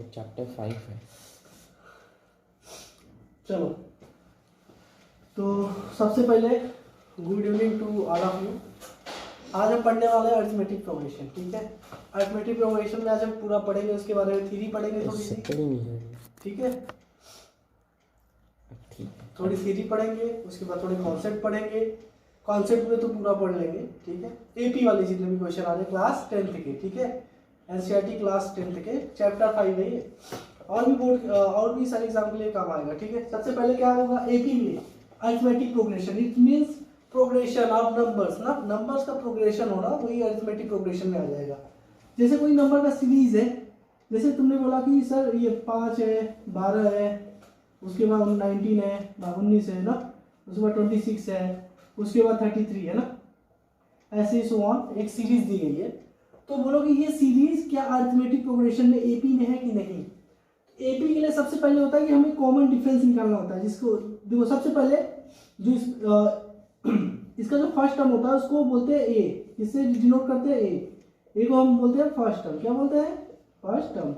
वो चैप्टर 5 है। चलो, तो सबसे पहले good evening to all of you. आज हम पढ़ने वाले हैं अरिथमेटिक प्रोग्रेशन। ठीक है, अरिथमेटिक प्रोग्रेशन में आज हम पूरा पढ़ेंगे, उसके बारे में थ्योरी पढ़ेंगे थोड़ी सी। ठीक है, थोड़ी थ्योरी पढ़ेंगे, उसके बाद थोड़े कॉन्सेप्ट पढ़ेंगे। कॉन्सेप्ट में तो पूरा पढ़ लेंगे। ठीक है, एपी वाले जितने भी क्वेश्चन आ रहे हैं क्लास 10th के। ठीक है, एनसीईआरटी क्लास 10th के चैप्टर 5 है ये। और भी बोर्ड और भी सारे एग्जाम के लिए काम आएगा। ठीक है, सबसे पहले क्या होगा एपी में arithmetic progression. It means progression of numbers ना, नंबर्स का प्रोग्रेशन होना, वही अरिथमेटिक प्रोग्रेशन में आ जाएगा। जैसे कोई नंबर का सीरीज है, जैसे तुमने बोला कि सर ये 5 है, 12 है, उसके बाद 19 है, 19 है ना, उसके बाद 26 है, उसके बाद 33 है ना, ऐसे सो ऑन एक सीरीज दी गई है। तो बोलो कि ये सीरीज क्या अरिथमेटिक प्रोग्रेशन में एपी में है कि नहीं। एपी के लिए सबसे पहले होता है कि हमें कॉमन डिफरेंस निकालना होता है, जिसको देखो सबसे पहले जो इसका जो फर्स्ट टर्म होता है उसको बोलते हैं ए, इससे डिनोट करते हैं ए को हम बोलते हैं फर्स्ट टर्म। क्या बोलते हैं? First term.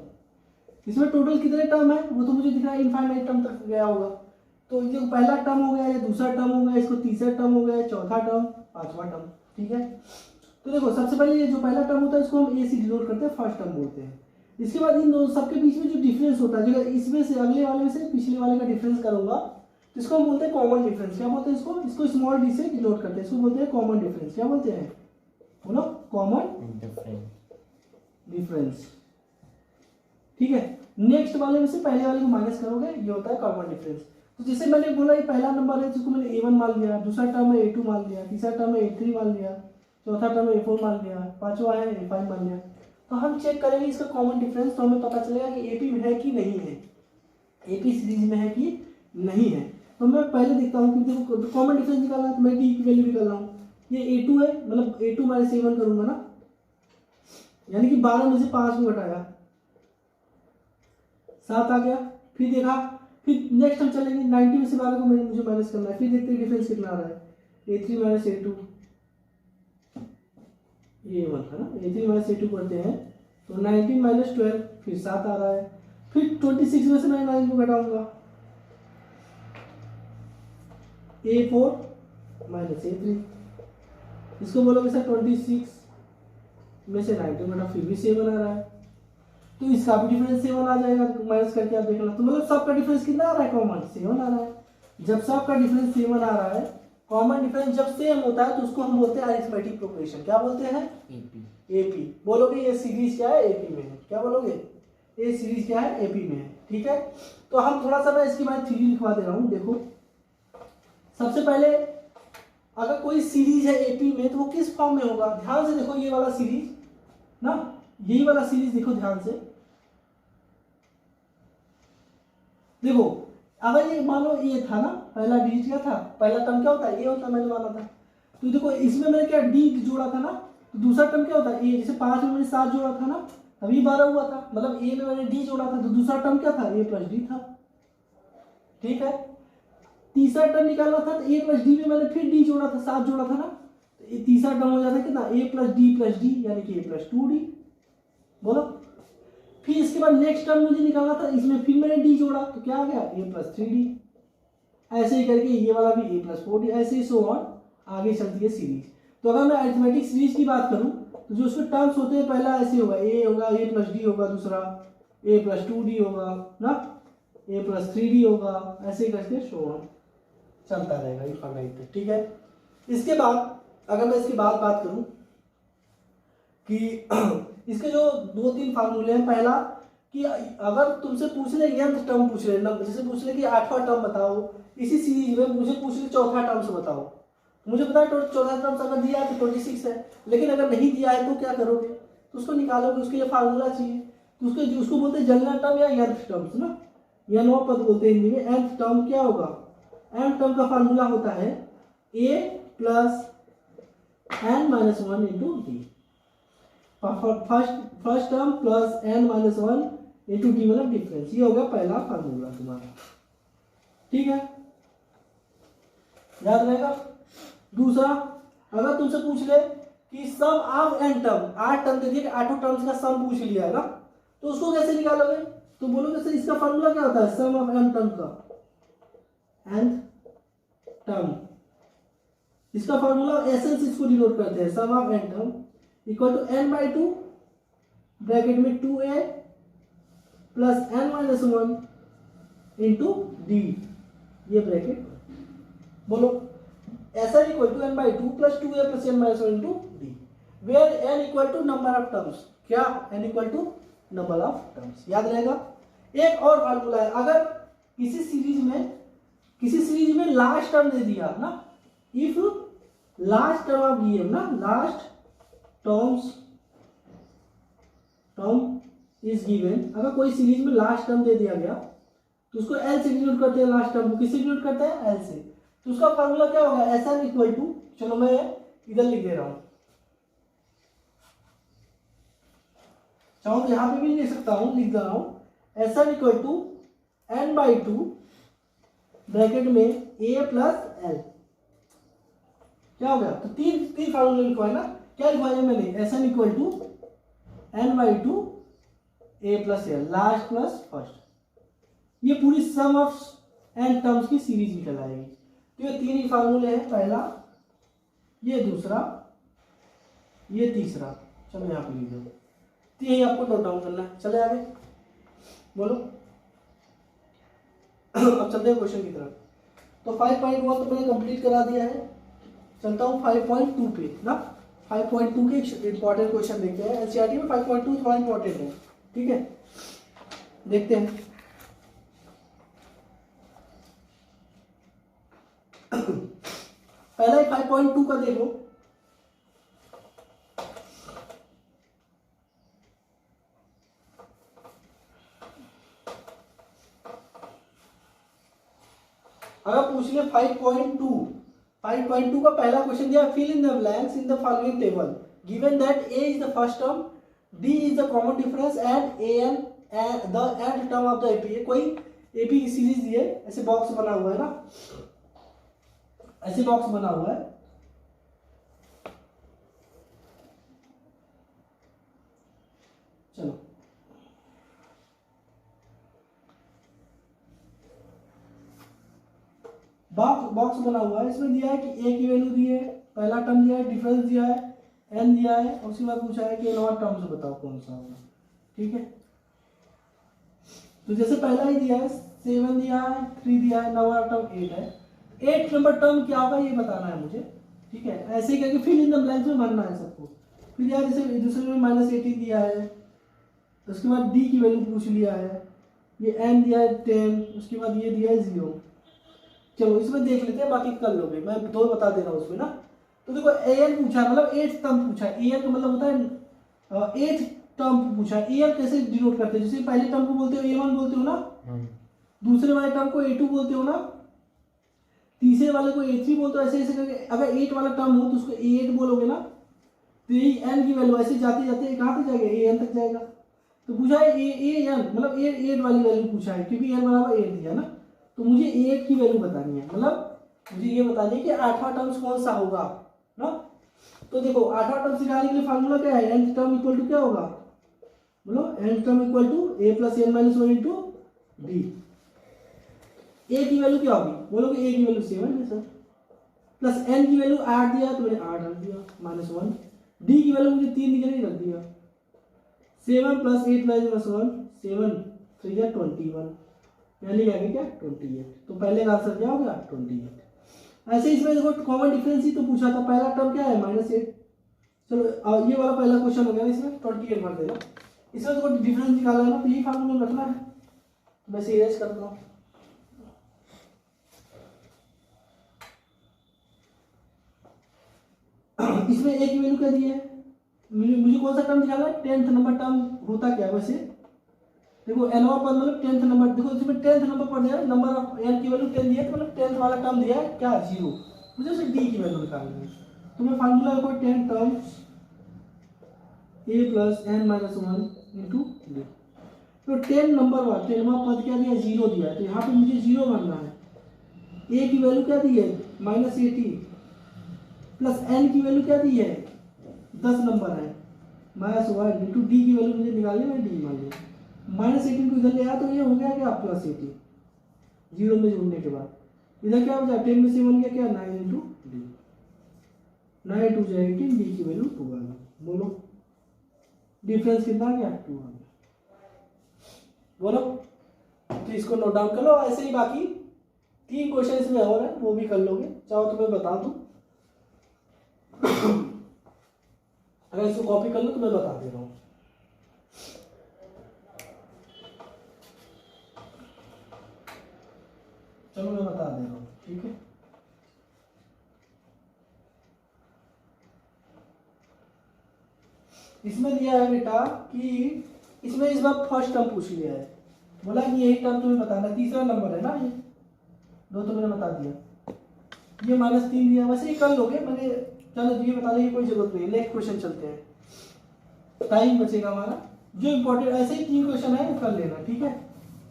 इसमें टोटल कितने टर्म है वो तो मुझे दिख रहा है इनफाइनाइट टर्म तक गया होगा। तो ये पहला टर्म हो गया, ये दूसरा टर्म हो गया, इसको तीसरा टर्म हो गया, चौथा टर्म, पांचवा टर्म। ठीक है, तो देखो सबसे पहले ये जो पहला टर्म होता है इसको हम ए से डिनोट करते हैं, फर्स्ट टर्म बोलते हैं। इसके बाद इन दोनों सबके बीच में जो डिफरेंस होता है, जो इसमें से अगले वाले में से पिछले वाले का डिफरेंस करूंगा, तो इसको हम बोलते हैं कॉमन डिफरेंस। क्या बोलते हैं इसको? इसको स्मॉल डी से डिनोट करते हैं, इसको बोलते हैं कॉमन डिफरेंस। क्या बोलते हैं? बोलो, कॉमन डिफरेंस। ठीक है, नेक्स्ट वाले में से पहले वाले को माइनस करोगे, ये होता है कॉमन डिफरेंस। तो जैसे मैंने बोला ये पहला नंबर है जिसको मैंने a1 मान लिया, दूसरा टर्म में a2 मान लिया, तीसरा टर्म में a3 मान लिया, चौथा टर्म में a4 मान लिया, पांचवा है a5 मान लिया। तो हम चेक करेंगे इसका कॉमन डिफरेंस, तो हमें पता चलेगा कि एपी में है कि नहीं है, एपी सीरीज में है कि नहीं है। तो मैं पहले देखता हूँ कि देखो कॉमन डिफरेंस निकालना है, तो मैं डी की वैल्यू निकाल रहा हूँ। ये a2 है, मतलब a2 माइनस a1 करूंगा ना, यानी कि 12 में से 5 को घटाया 7 आ गया। फिर देखा, फिर नेक्स्ट हम चलेंगे 90 में से 12 को मुझे माइनस करना है। फिर देखते हैं डिफरेंस कितना आ रहा है, a3 माइनस a2, a1 था ना, a3 माइनस a2 करते हैं तो 19 माइनस 12, फिर 7 आ रहा है। फिर 26 में से मैं 9 को घटाऊंगा, a4 माइनस a3, इसको बोलोगे सर 26 में से 9 को घटा, फिर भी 7 आ रहा है। तो इसका भी डिफरेंस 7 आ जाएगा, माइनस करके आप देखना। तो मतलब सबका डिफरेंस कितना आ रहा है? कॉमन 7 आ रहा है। जब सबका डिफरेंस 7 आ रहा है, कॉमन डिफरेंस जब सेम होता है तो उसको हम बोलते हैं अरिथमेटिक प्रोग्रेशन। क्या बोलते हैं? एपी। बोलोगे ये सीरीज क्या है? एपी में है। क्या बोलोगे? ये सीरीज क्या है? एपी में है। ठीक है, तो हम थोड़ा सा मैं इसकी बात थ्योरी लिखवा दे रहा हूँ। देखो सबसे पहले अगर कोई सीरीज है एपी में तो वो किस फॉर्म में होगा? ध्यान से देखो, ये वाला सीरीज ना, यही वाला सीरीज देखो ध्यान से। देखो अगर ये मान लो ये था ना, पहला डिजिट क्या था, पहला टर्म क्या होता है? ए होता है, मैंने माना था। तो देखो इसमें मैंने क्या डी जोड़ा था ना, तो दूसरा टर्म क्या होता है? ए। जैसे 5 में मैंने 7 जोड़ा था ना, अभी 12 हुआ था, मतलब ए में मैंने डी जोड़ा था, तो दूसरा टर्म क्या था? ए प्लस डी था। ठीक है, तीसरा टर्म निकालना था तो ए प्लस डी में मैंने फिर डी जोड़ा था, 7 जोड़ा था ना, तो ये तीसरा टर्म हो जाता है कितना? ए प्लस डी यानी कि ए प्लस 2d। बोलो, फिर इसके बाद नेक्स्ट टर्म मुझे निकालना था, इसमें फिर मैंने डी जोड़ा तो क्या आ गया? a plus 3d। ऐसे ही करके ये वाला भी a प्लस 4d, ऐसे ही सो ऑन आगे चलती है सीरीज। तो अगर मैं अरिथमेटिक सीरीज की बात करूं तो जो उसके टर्म्स होते हैं, पहला ऐसे होगा a होगा, a प्लस डी होगा, दूसरा a प्लस 2d होगा ना, a प्लस 3d होगा, ऐसे ही करके सो ऑन चलता रहेगा इनफाइनाइट पे। ठीक है, इसके बाद अगर मैं इसकी बात करूं कि इसके जो 2-3 फार्मूले हैं, पहला कि अगर तुमसे पूछ ले nth टर्म पूछ ले, जैसे पूछ ले कि 8वां टर्म बताओ इसी सीरीज में, मुझे पूछ ले चौथा टर्म से बताओ, मुझे पता है चौथा टर्म अगर दिया है तो 26 है, लेकिन अगर नहीं दिया है तो क्या करोगे? तो उसको निकालोगे, उसके लिए फार्मूला चाहिए। तो उसको बोलते हैं जनरल टर्म या nth टर्म्स ना, या 9 पद बोलते हैं हिंदी में। nth टर्म क्या होगा? nth टर्म का फार्मूला होता है a plus n minus 1 into D. First term plus n minus 1 into D, मतलब डिफरेंस। ये होगा पहला फार्मूला तुम्हारा। ठीक है, याद रहेगा। दूसरा, अगर तुमसे पूछ ले कि सम ऑफ n टर्म, 8 टर्म दे दिए, 8 टर्म्स का सम पूछ लिया है ना, तो उसको कैसे निकालोगे? तो बोलोगे सर इसका फॉर्मूला क्या होता है, सम ऑफ एन टर्म का, एन टर्म, इसका फॉर्मूला एसेंस इसको डिनोट करते हैं, sum of N term equal to n by 2 bracket में 2a plus n minus 1 into D, ये ब्रैकेट बोलो ऐसा equal to n by 2 plus 2a plus n minus 1 into D, where n equal to number of terms, क्या n equal to number of terms, याद रहेगा। एक और formula है, अगर किसी सीरीज में लास्ट टर्म दे दिया ना, if last term of given ना, लास्ट टर्म इज गिवन, अगर कोई सीरीज में लास्ट टर्म दे दिया गया तो उसको एल से डिनोट करते हैं, लास्ट टर्म को किससे डिनोट करते हैं, एल से। तो उसका फार्मूला क्या होगा, एस एन इक्वल टू, चलो मैं इधर लिख दे रहा हूं, चाहो तो यहां पे भी लिख सकता हूं, लिख दे रहा हूं, S N equal to N by 2 bracket में ए प्लस एल, क्या हो गया, तो तीन फार्मूला लिखवाए ना, क्या लिखवाया मैंने, S N equal to N by 2 A plus L, last plus first, ये पूरी सम ऑफ एन टर्म्स की सीरीज निकल आएगी। तो ये तीन ही फार्मूले हैं, पहला, ये दूसरा, ये तीसरा, चलो यहाँ पे लिख दो, तो यही आपको नोट डाउन करना है। चले आगे बोलो अब चलते हैं क्वेश्चन की तरफ। तो 5.1 तो मैंने कंप्लीट करा दिया है, चलता हूँ 5.2 पे ना। 5.2 के इंपॉर्टेंट क्वेश्चन देखते हैं, एनसीईआरटी में 5.2 थोड़ा इंपॉर्टेंट है, ठीक है, देखते हैं। पहला 5.2 का देखो, अगर पूछ ले 5.2 का पहला क्वेश्चन दिया, fill in the blanks in the following table given that a is the first term, d is the common difference and an the nth term of the AP. कोई एपी की सीरीज दी है, ऐसे box बना हुआ है ना, ऐसे बॉक्स बना हुआ है, चलो बॉक्स बना हुआ है, इसमें दिया है कि a की वैल्यू दी है, पहला टर्म दिया है, डिफरेंस दिया है, n दिया है, और उसके बाद पूछा है कि नॉट टर्म से बताओ कौन सा होगा, ठीक है। तो जैसे पहला ही दिया है 7 दिया है, 3 दिया है, नंबर टर्म 8 है, 8 नंबर टर्म क्या होगा ये बताना है मुझे, ठीक है। ऐसे ही करके फिल इन द ब्लैंक्स में भरना है सबको। फिर यार जैसे दूसरे में -18 दिया है, उसके बाद d की वैल्यू पूछ लिया है, ये n दिया है 10, उसके बाद ये दिया है 0। चलो इसमें देख लेते हैं, बाकी कर लोगे, मैं 2 बता दे रहा हूँ उसमें ना। तो देखो an पूछा, मतलब 8th टर्म पूछा है, an का मतलब होता है 8th टर्म पूछा है। an कैसे डिनोट करते हैं, जैसे पहले टर्म को बोलते हो a1 बोलते हो ना, दूसरे वाले टर्म को a2 बोलते हो ना, तीसरे वाले को a3 बोलते हो, ऐसे ऐसे करके अगर 8 वाला टर्म हो तो उसको a8 बोलोगे ना, तो ये n की वैल्यू ऐसे जाते जाते कहाँ तक जाएगा, an तक जाएगा। तो पूछा है an मतलब 8 वाली वैल्यू पूछा है, क्योंकि n बराबर 8 दिया ना, तो मुझे 8 की वैल्यू बतानी है, मतलब मुझे ये बतानी है कि 8वां टर्म कौन सा होगा ना। तो देखो 8वां टर्म निकालने के लिए फार्मूला क्या है, nth टर्म इक्वल टू क्या होगा, बोलो nth term equal to a plus n minus 1 into D. a की वैल्यू क्या होगी, बोलोगे a की वैल्यू 7 है सर, प्लस n की वैल्यू 8 दिया तो मैंने 8 रख दिया -1, d की वैल्यू मुझे 3 निकल ही रख दिया, 7 प्लस 8 माइनस 1 7 3 या 21, यानी आगे क्या 28। तो पहले का आंसर क्या हो गया 28। ऐसे इसमें देखो कॉमन डिफरेंस ही तो पूछा था, पहला टर्म क्या है -8। चलो ये वाला पहला क्वेश्चन हो गया, इसमें 28 भर देना। इसमें देखो डिफरेंस निकालना है ना, तो यही फार्मूला रखना है, मैं इसे इरेज करता हूँ। इसमें a की वैल्यू क्या दी है, मुझे कौन सा टर्म निकालना है, 10th नंबर टर्म होता क्या है वैसे, देखो nवां पद मतलब 10th नंबर, देखो इसमें 10th नंबर पर दिया है, नंबर ऑफ n की वैल्यू 10 दिया है, तो मतलब 10th वाला टर्म दिया है क्या 0, मुझे उसे d की वैल्यू निकालनी है। तो मैं फार्मूला को 10 terms a plus n minus 1 into d। तो 10 नंबर वाला 10वां पद क्या दिया 0 दिया है, तो यहाँ पे मुझे 0 भरना है। a की वैल्यू क्या दी है -80, प्लस n की वैल्यू क्या दी है 10 नंबर है -1 इंटू d की वैल्यू मुझे निकालनी है, d मान लिया -18 को इधर ले आया तो ये हो गया क्या +18 जीरो में जोड़ने के बाद। इधर क्या हो जाए 10 में से बन गया क्या 9 इंटू डी, 9 2 जो 18, डी की वैल्यू 2 आ गई। बोलो डिफरेंस कितना आ गया 2 आ गया। बोलो तो इसको नोट डाउन कर लो। ऐसे ही बाकी 3 क्वेश्चन इसमें और है वो भी कर लोगे, चाहो तो मैं बता दूं। अगर इसको कॉपी कर लो तो मैं बता दे रहा हूँ। चलो मैं बता दे रहा हूँ, ठीक है। इसमें दिया है बेटा कि इसमें इस बार फर्स्ट टर्म पूछ लिया है, बोला कि यही टर्म तुम्हें बताना, तीसरा नंबर है ना ये, दो तो मैंने बता दिया, ये -3 दिया, वैसे ही कर लोगे मैंने। चलो ये बताने की कोई जरूरत नहीं, नेक्स्ट क्वेश्चन चलते हैं, टाइम बचेगा हमारा। जो इंपॉर्टेंट ऐसे ही 3 क्वेश्चन है वो कर लेना, ठीक है।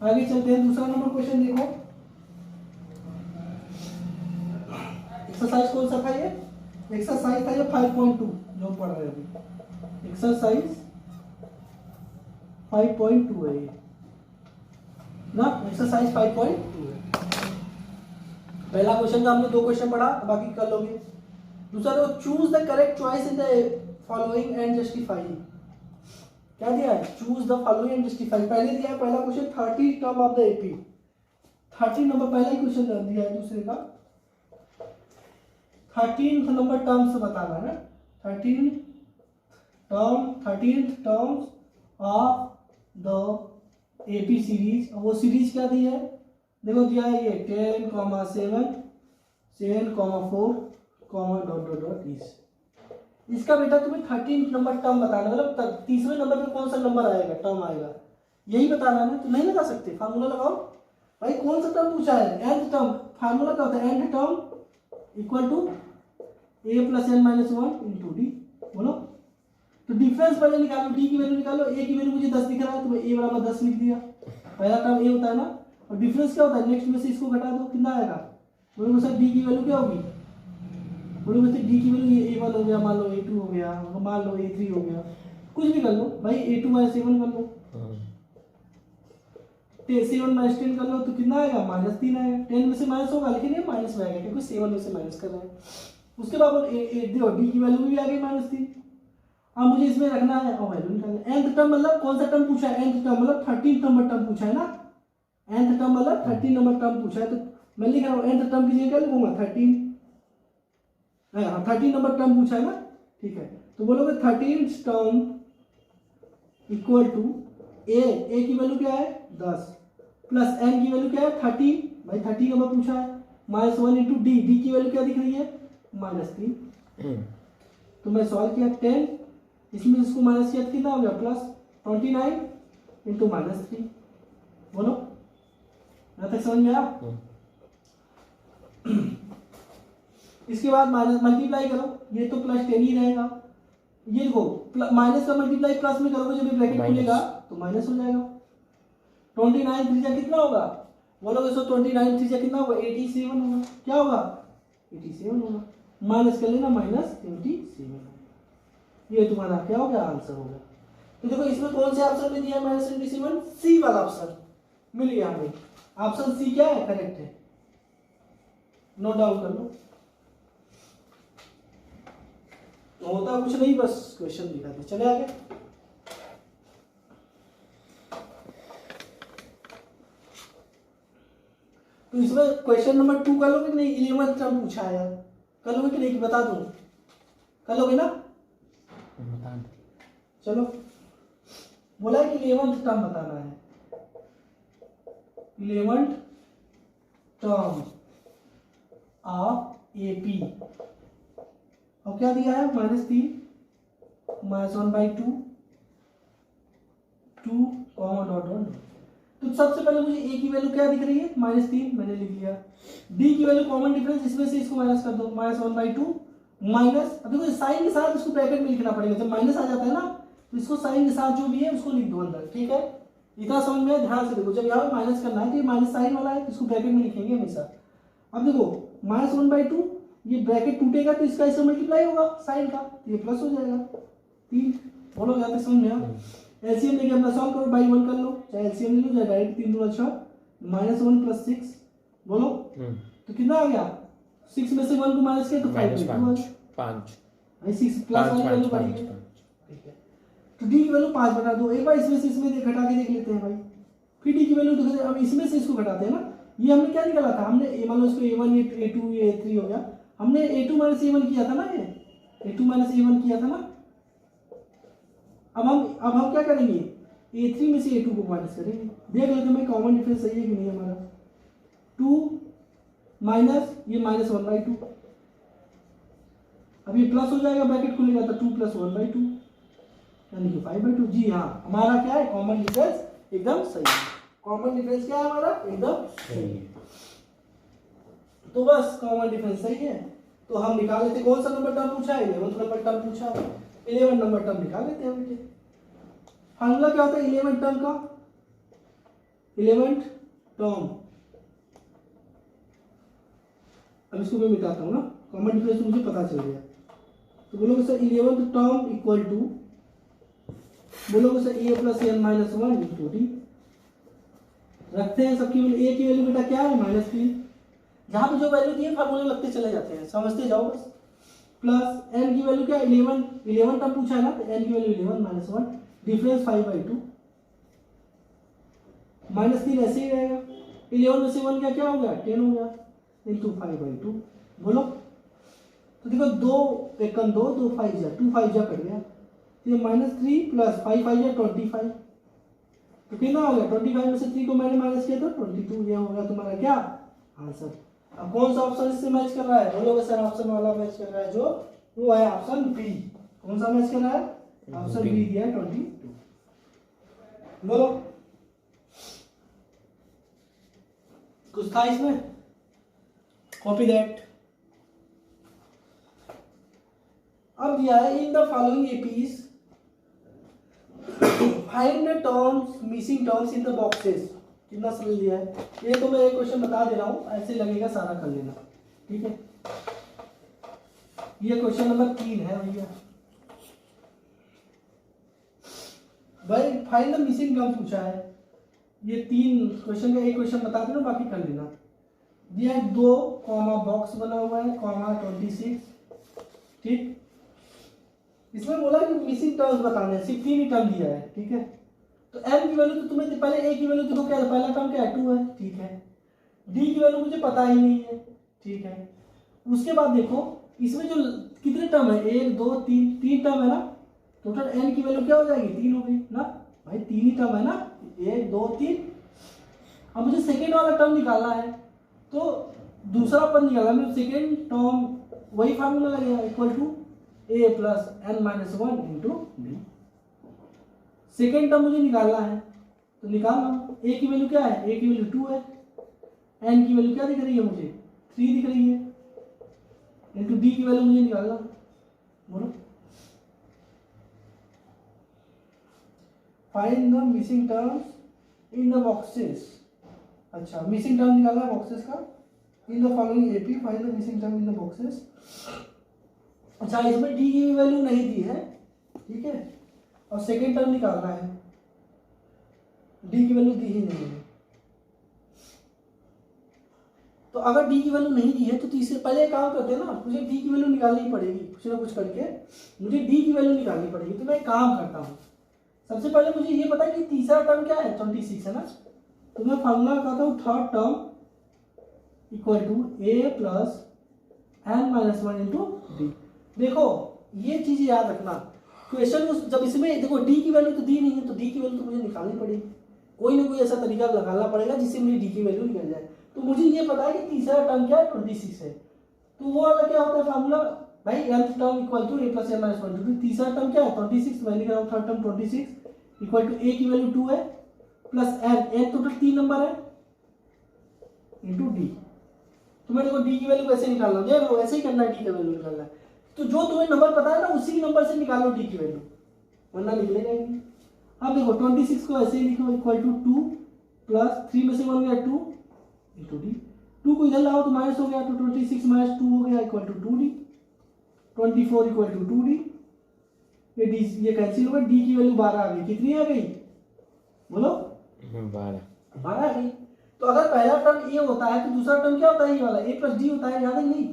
आगे चलते हैं, दूसरा नंबर क्वेश्चन देखो। एक्सरसाइज कौन सा था ये? एक्सरसाइज था ये 5.2 जो पढ़ रहे हैं अभी। एक्सरसाइज 5.2 है ये ना, एक्सरसाइज 5.2 है। पहला क्वेश्चन का हमने 2 क्वेश्चन पढ़ा, बाकी कर लोगे। दूसरा देखो, choose the correct choice in the following and justify. क्या दिया है? Choose the following and justify. पहले दिया है पहला question 30 term of the AP, 30 number पहला ही क्वेश्चन दिया है। दूसरे का 13th नंबर टर्म्स बताना है, 13th terms of the AP series. वो सीरीज क्या दी है? देखो दिया है ये 10, 7, 7, 4, ... इसका बेटा तुम्हें 13th नंबर टर्म बताना, मतलब तीसरे नंबर पे कौन सा नंबर आएगा, टर्म आएगा, यही बताना है ना। तो नहीं लगा सकते, फार्मूला लगाओ भाई। कौन सा टर्म पूछा है? nth term. फार्मूला क्या होता है? nth term equal to a + n - 1 into D. बोलो तो डिफरेंस पहले निकालो, डी की वैल्यू निकालो। a की वैल्यू मुझे 10 दिख रहा है तो मैं a बराबर 10 लिख दिया, पहला टर्म a होता है ना। और डिफरेंस क्या होता है? नेक्स्ट में से इसको घटा दो, कितना आएगा? बोलो सर डी की वैल्यू क्या होगी? बोलो वैसे डी की वैल्यू a1 हो गया, मान लो a2 हो गया, मान लो a3 हो गया, कुछ भी कर लो भाई। a2 - 7 कर लो, 7 - 10 कर लो तो कितना आएगा? -3 आएगा। 10 में से माइनस होगा लेकिन ये माइनस में आएगा क्योंकि 7 में से माइनस कर रहे हैं। उसके बाद देखो डी की वैल्यू भी आ गई -3। अब मुझे इसमें रखना है और वैल्यू निकालना। nth टर्म मतलब कौन सा टर्म पूछा है? nth टर्म मतलब 13 नंबर टर्म पूछा है ना। nth टर्म मतलब 13 नंबर टर्म पूछा है, तो मैं लिख रहा हूँ nth टर्म की जगह क्या लिखूंगा? 13। हाँ 13 नंबर टर्म पूछा है ना, ठीक है। तो बोलोगे 13th term equal to a की वैल्यू क्या है? 10 प्लस n की वैल्यू क्या है? 30। भाई 30 नंबर पूछा है, -1 इंटू डी। डी की वैल्यू क्या दिख रही है? -3। तो मैं सॉल्व किया 10, इसमें इसको माइनस किया कितना हो गया? +29 इंटू -3। बोलो यहाँ तक समझ में आया? इसके बाद माइनस मल्टीप्लाई करो, ये तो +10 ही रहेगा। ये देखो माइनस का मल्टीप्लाई प्लस में करोगे जब ब्रैकेट खुलेगा तो माइनस हो जाएगा। 29 3 कितना होगा? बोलोगे सो 29 3 कितना होगा? 87 होगा। क्या होगा? 87 होगा। माइनस कर लेना, -87। ये तुम्हारा क्या हो गया? आंसर हो गया। तो देखो इसमें कौन से ऑप्शन में दिया है -87? सी वाला ऑप्शन मिल गया हमें। ऑप्शन सी क्या है? करेक्ट है। नोट डाउन कर लो। होता कुछ नहीं, बस क्वेश्चन दिखाते चले आगे। तो इसमें क्वेश्चन नंबर 2 कर लोगे कि नहीं? 11th टर्म पूछा है यार, कर लोगे कि नहीं? बता दूं, कर लोगे ना? चलो बोला है कि 11th टर्म बताना है। 11th टर्म ऑफ एपी, और क्या दिया है? -3 -1/2 2 (... तो सबसे पहले मुझे a की वैल्यू क्या दिख रही है? -3, मैंने लिख लिया। d की वैल्यू कॉमन डिफरेंस, इसमें से इसको माइनस कर दो, -1/2 माइनस। अब देखो साइन के साथ इसको ब्रैकेट में लिखना पड़ेगा, जब माइनस आ जाता है ना तो इसको साइन के साथ जो भी है उसको लिख दो अंदर, ठीक है। इतना समझ में ध्यान से देखो, जब यहाँ पे माइनस करना है तो ये माइनस साइन वाला है, इसको ब्रैकेट में लिखेंगे हमेशा। अब देखो -1/2, ये ब्रैकेट टूटेगा तो इसका इससे मल्टीप्लाई होगा साइन का, तो ये प्लस हो जाएगा 3। बोलो यहाँ तक समझ में आया? एलसीएम लेके अपना सॉल्व करो, बाई 1 कर लो, चाहे एलसीएम ले लो चाहे डायरेक्ट 3 दूना 6 -1 + 6 बोलो तो कितना आ गया? 6 में से 1 को माइनस किया तो 5 5 भाई 6 प्लस वाली वैल्यू बढ़ी है, ठीक है। तो डी की वैल्यू 5 बटा 2, एक बार इसमें से इसमें घटा के देख लेते हैं भाई, फिर डी की वैल्यू देखो, अब इसमें से इसको घटाते हैं ना, ये हमने क्या निकाला था, हमने मान लो इसको a1 a2 ये a3 हो गया, हमने a2 - a1 किया था ना, ये a2 - a1 किया था ना। अब हम क्या करेंगे, a3 में से a2 को माइनस करेंगे, देख लेते हैं कॉमन डिफरेंस सही है कि नहीं हमारा। 2 माइनस ये -1/2, अब ये प्लस हो जाएगा, ब्रैकेट खुलेगा तो 2 + 1/2 यानी कि 5/2। जी हाँ, हमारा क्या है, कॉमन डिफरेंस एकदम सही है। कॉमन डिफरेंस क्या है हमारा, एकदम सही है। तो बस कॉमन डिफरेंस सही है, तो हम निकाल लेते। कौन सा नंबर टर्म पूछा है, 11th नंबर टर्म पूछा है, 11 नंबर टर्म निकाल लेते हैं बेटे। फार्मूला क्या होता है 11 टर्म का, 11 टर्म, अब इसको मैं मिटाता हूँ ना, कॉमन डिफरेंस मुझे पता चल गया। तो बोलोगे sir 11th term equal to, बोलोगे सर a + n - 1 × d, रखते हैं सबकी वैल्यू, a की वैल्यू बेटा क्या है -3, जहां पे जो वैल्यू दी है फार्मूले लगते चले जाते हैं, समझते जाओ बस। प्लस n की वैल्यू क्या है 11 टर्म पूछा है ना, तो n की वैल्यू 11 - 1, डिफरेंस 5/2, -3 ऐसे ही रहेगा, 11 में से 1 क्या हो गया 10 हो गया, इंटू 5/2 बोलो। तो देखो 2 एकम 2 2 5 जा 2 5 जा कट गया, तो ये -3 + 5 5 जा 25, तो कितना हो गया 25 में से 3 को मैंने माइनस किया तो 22, ये हो गया तुम्हारा क्या आंसर। अब कौन सा ऑप्शन इससे मैच कर रहा है, बोलोगे सर ऑप्शन वाला मैच कर रहा है, जो वो है ऑप्शन बी। कौन सा मैच कर रहा है, ऑप्शन बी दिया है 22, बोलो कुछ था इसमें, कॉपी दैट। अब दिया है इन the following APs find the terms missing terms in the boxes, कितना सरल दिया है ये, तो मैं एक क्वेश्चन बता दे रहा हूं, ऐसे लगेगा सारा कर लेना, ठीक है। ये क्वेश्चन नंबर 3 है भैया, भाई फाइंड द मिसिंग टर्म्स पूछा है, ये 3 क्वेश्चन का एक क्वेश्चन बता देना, बाकी कर लेना। दिया है 2 कॉमा बॉक्स बना हुआ है कॉमा 26, ठीक। इसमें बोला कि मिसिंग टर्म्स बताने हैं, सिर्फ 3 ही टर्म दिया है, ठीक है। तो m की वैल्यू तो तुम्हें पहले a की वैल्यू देखो क्या है, पहला टर्म क्या है 2 है, ठीक है। d की वैल्यू मुझे पता ही नहीं है, ठीक है। उसके बाद देखो इसमें जो कितने टर्म है 1 2 3 टर्म है ना, टोटल n की वैल्यू क्या हो जाएगी 3 हो गई ना भाई, 3 ही टर्म है ना, 1 2 3। अब मुझे सेकेंड वाला टर्म निकालना है, तो दूसरा पद निकालना, मतलब सेकेंड टर्म वही फार्मूला लगेगा, equal to a + n - 1 × d। Second term मुझे निकालना है, तो निकाल रहा हूं। a की वैल्यू क्या है, a की वैल्यू 2 है, n की वैल्यू क्या दिख रही है मुझे 3 दिख रही है, इंटू d की वैल्यू मुझे निकालना, बोलो find the missing terms in the boxes. अच्छा मिसिंग टर्म निकालना है बॉक्सेस का, इन the following AP find the missing term in the boxes. अच्छा इसमें d की वैल्यू नहीं दी है, ठीक है, और सेकेंड टर्म निकालना है, d की वैल्यू दी ही नहीं है। तो अगर d की वैल्यू नहीं दी है तो तीसरे पहले काम करते हैं ना, मुझे d की वैल्यू निकालनी पड़ेगी, कुछ ना कुछ करके मुझे d की वैल्यू निकालनी पड़ेगी। तो मैं एक काम करता हूँ, सबसे पहले मुझे ये पता है कि तीसरा टर्म क्या है 26 है ना, तो मैं फार्मूला लगाता हूँ third term equal to a + n - 1 × d। देखो ये चीज याद रखना, क्वेश्चन जब इसमें देखो d की वैल्यू तो दी नहीं है, तो d की वैल्यू तो मुझे निकालनी पड़ेगी, कोई ना कोई ऐसा तरीका लगाना पड़ेगा जिससे मुझे d की वैल्यू निकल जाए। तो मुझे ये पता है कि तीसरा टर्म क्या है 26 है, तो वो वाला क्या होता है फार्मूला भाई nth term equal to a + n - 1 × d। तीसरा टर्म क्या है 26, मैं लिख रहा हूँ third term 26 equal to a की वैल्यू 2 है प्लस n टोटल 3 नंबर है इंटू d। तो मैं देखो d की वैल्यू कैसे निकालना है, देखो ऐसे ही करना है, d की वैल्यू निकालना है, तो जो तुम्हें नंबर पता है ना उसी नंबर से निकालो d की वैल्यू, वरना निकलेगा ही नहीं। अब देखो 26 को ऐसे ही लिखो इक्वल टू 2 प्लस 3 में से 1 गया 2 इंटू डी, 2 को इधर लाओ तो माइनस हो गया, तो 26 - 2 हो गया equal to 2d, 24 equal to 2d। ये कैंसिल होगा, डी की वैल्यू 12 आ गई। कितनी आ गई बोलो? 12 आ गई। तो अगर पहला टर्म ए होता है तो दूसरा टर्म क्या होता है? ये वाला ए प्लस डी होता है, याद है नहीं?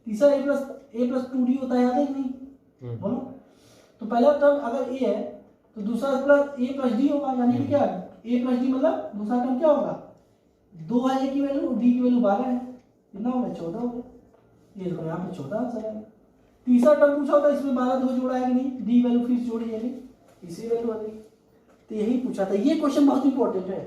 तीसरा ए प्लस 2 डी होता है, याद है नहीं? बोलो। तो पहला टर्म अगर ए है तो दूसरा प्लस ए प्लस डी होगा, यानी कि क्या ए प्लस डी मतलब दूसरा टर्म क्या होगा? 2 है ए की वैल्यू, डी की वैल्यू 12 है, कितना हो गया? 14 हो गया। ये देखो यहाँ पे 14 आंसर है। तीसरा टर्म पूछा होता है, इसमें 12 को जोड़ा है कि नहीं? डी वैल्यू फिर जोड़ी है नहीं, इसी वैल्यू आ गई। तो यही पूछा था। ये क्वेश्चन बहुत इंपॉर्टेंट है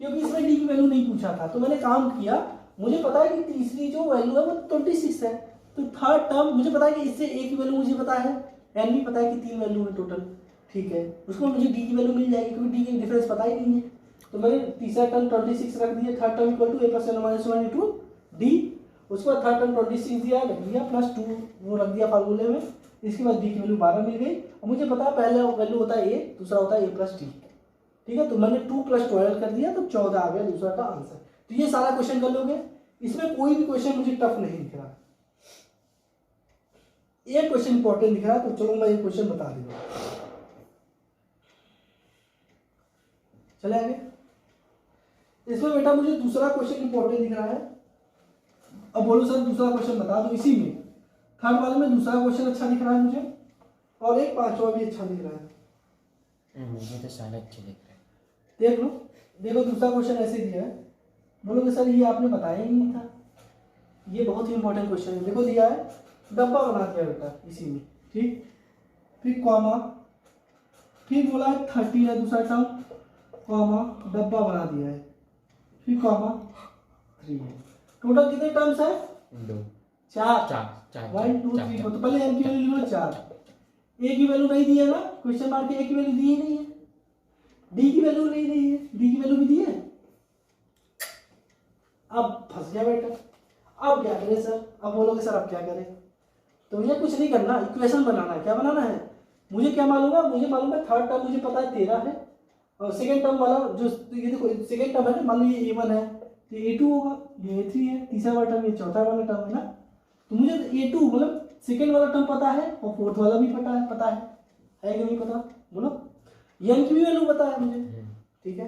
क्योंकि इसमें डी की वैल्यू नहीं पूछा था। तो मैंने काम किया, मुझे पता है कि तीसरी जो वैल्यू है वो 26 है। तो थर्ड टर्म मुझे पता है कि इससे ए की वैल्यू मुझे पता है, एन भी पता है कि 3 वैल्यू है टोटल, ठीक है। उसको मुझे डी की वैल्यू मिल जाएगी क्योंकि डी की डिफरेंस पता ही नहीं है। तो मैंने तीसरा टर्म 26 रख दिया, third term equal to A plus N minus 1 into D. उसके बाद थर्ड टर्म 26 दिया, रख दिया प्लस 2 वो रख दिया फार्मूले में। इसके बाद डी की वैल्यू 12 मिल गई। और मुझे पता है पहला वैल्यू होता है ए, दूसरा होता है ए प्लस डी, ठीक है। तो मैंने 2 + 12 कर दिया तो 14 आ गया दूसरा का आंसर। तो ये सारा क्वेश्चन कर लोगे, इसमें कोई भी क्वेश्चन मुझे टफ नहीं दिख रहा। एक क्वेश्चन इंपॉर्टेंट दिख रहा है, तो चलो मैं एक क्वेश्चन बता दूंगा। चले आगे। इसमें बेटा मुझे दूसरा क्वेश्चन इंपॉर्टेंट दिख रहा है। अब बोलो सर दूसरा क्वेश्चन बता दो। इसी में थर्ड वाले में दूसरा क्वेश्चन अच्छा दिख रहा है मुझे, और एक पांचवा भी अच्छा दिख रहा है। मुझे तो सारे अच्छे दिख रहे हैं। देख लो, देखो दूसरा क्वेश्चन ऐसे दिया है, बोलोगे सर ये आपने बताया ही नहीं था। ये बहुत ही इंपॉर्टेंट क्वेश्चन है। देखो दिया है, डब्बा बना दिया बेटा इसी में, ठीक। फिर कॉमा, फिर बोला है 30 है दूसरा टर्म, कॉमा डब्बा बना दिया है, फिर कॉमा 3 है। टोटल कितने टर्म्स है? 2 4 1 2 3 4। तो पहले एन की वैल्यू लो 4। ए की वैल्यू नहीं दी है ना, क्वेश्चन मार्क ए की वैल्यू दी ही नहीं है। डी की वैल्यू नहीं दी है, डी की वैल्यू भी दी है। अब फंस गया बेटा। अब क्या करें सर? अब बोलोगे सर अब क्या करें? तो मुझे कुछ नहीं करना, इक्वेशन बनाना है। क्या बनाना है? मुझे क्या मालूम है? मुझे मालूम है थर्ड टर्म मुझे पता है 13 है, और सेकंड टर्म वाला जो ये देखो सेकंड टर्म है, मान लो ये a1 है तो a2 होगा, ये a3 है, तीसरा वाला टर्म ये चौथा वाला टर्म है ना। तो मुझे a2 मतलब सेकंड वाला टर्म पता है और फोर्थ वाला भी पता है कि नहीं पता? बोलो। एन की भी वैल्यू पता है मुझे, ठीक है।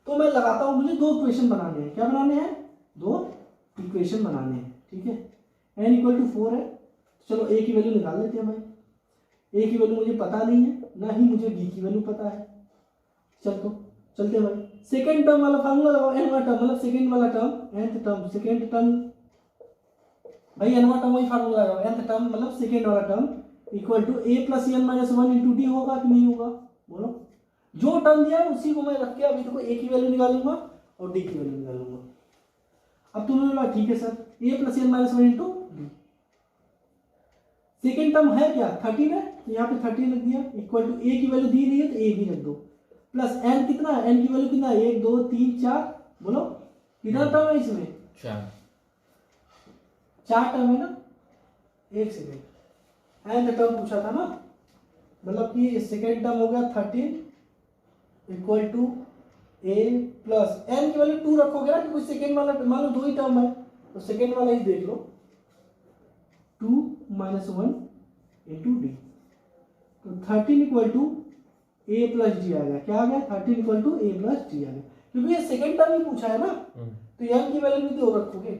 तो मैं लगाता हूँ, मुझे 2 इक्वेशन बनाने हैं। क्या बनाने हैं? 2 इक्वेशन बनाने हैं, ठीक है। n = 4 है, चलो a की वैल्यू निकाल लेते हैं भाई। a की वैल्यू मुझे पता नहीं है, ना ही मुझे d की वैल्यू पता है। चलते भाई। सेकंड टर्म वाला फार्मूला लगाओ, n वाला टर्म मतलब सेकंड वाला term, nth term second term भाई, n वाला टर्म वही फार्मूला लगाओ, nth टर्म मतलब सेकंड वाला term equal to a + n - 1 into D होगा कि नहीं होगा? बोलो। जो टर्म दिया है उसी को मैं रख के अभी देखो a की वैल्यू निकालूंगा और d की वैल्यू निकालूंगा। अब तुमने बोला ठीक है sir, a + n - 1 into D. Second term है क्या? 13 है, तो यहाँ पे 13 रख दिया, इक्वल टू a की वैल्यू दी नहीं है तो a भी रख दो, प्लस n कितना है? n की वैल्यू कितना है? 1 2 3 4। बोलो कितना टर्म है इसमें? 4 टर्म है ना। एक सेकेंड, nth टर्म पूछा था ना, मतलब कि सेकेंड टर्म हो गया 13 equal to a plus n की वैल्यू 2 रखोगे ना, क्योंकि सेकेंड वाला मान लो 2 ही टर्म है तो सेकेंड वाला ही देख लो, 2 - 1 इंटू डी। तो 13 equal to a plus D आ गया। क्या आ गया? 13 equal to a plus D आ गया, क्योंकि ये सेकेंड टर्म ही पूछा है ना। तो n की वैल्यू भी 2 रखोगे,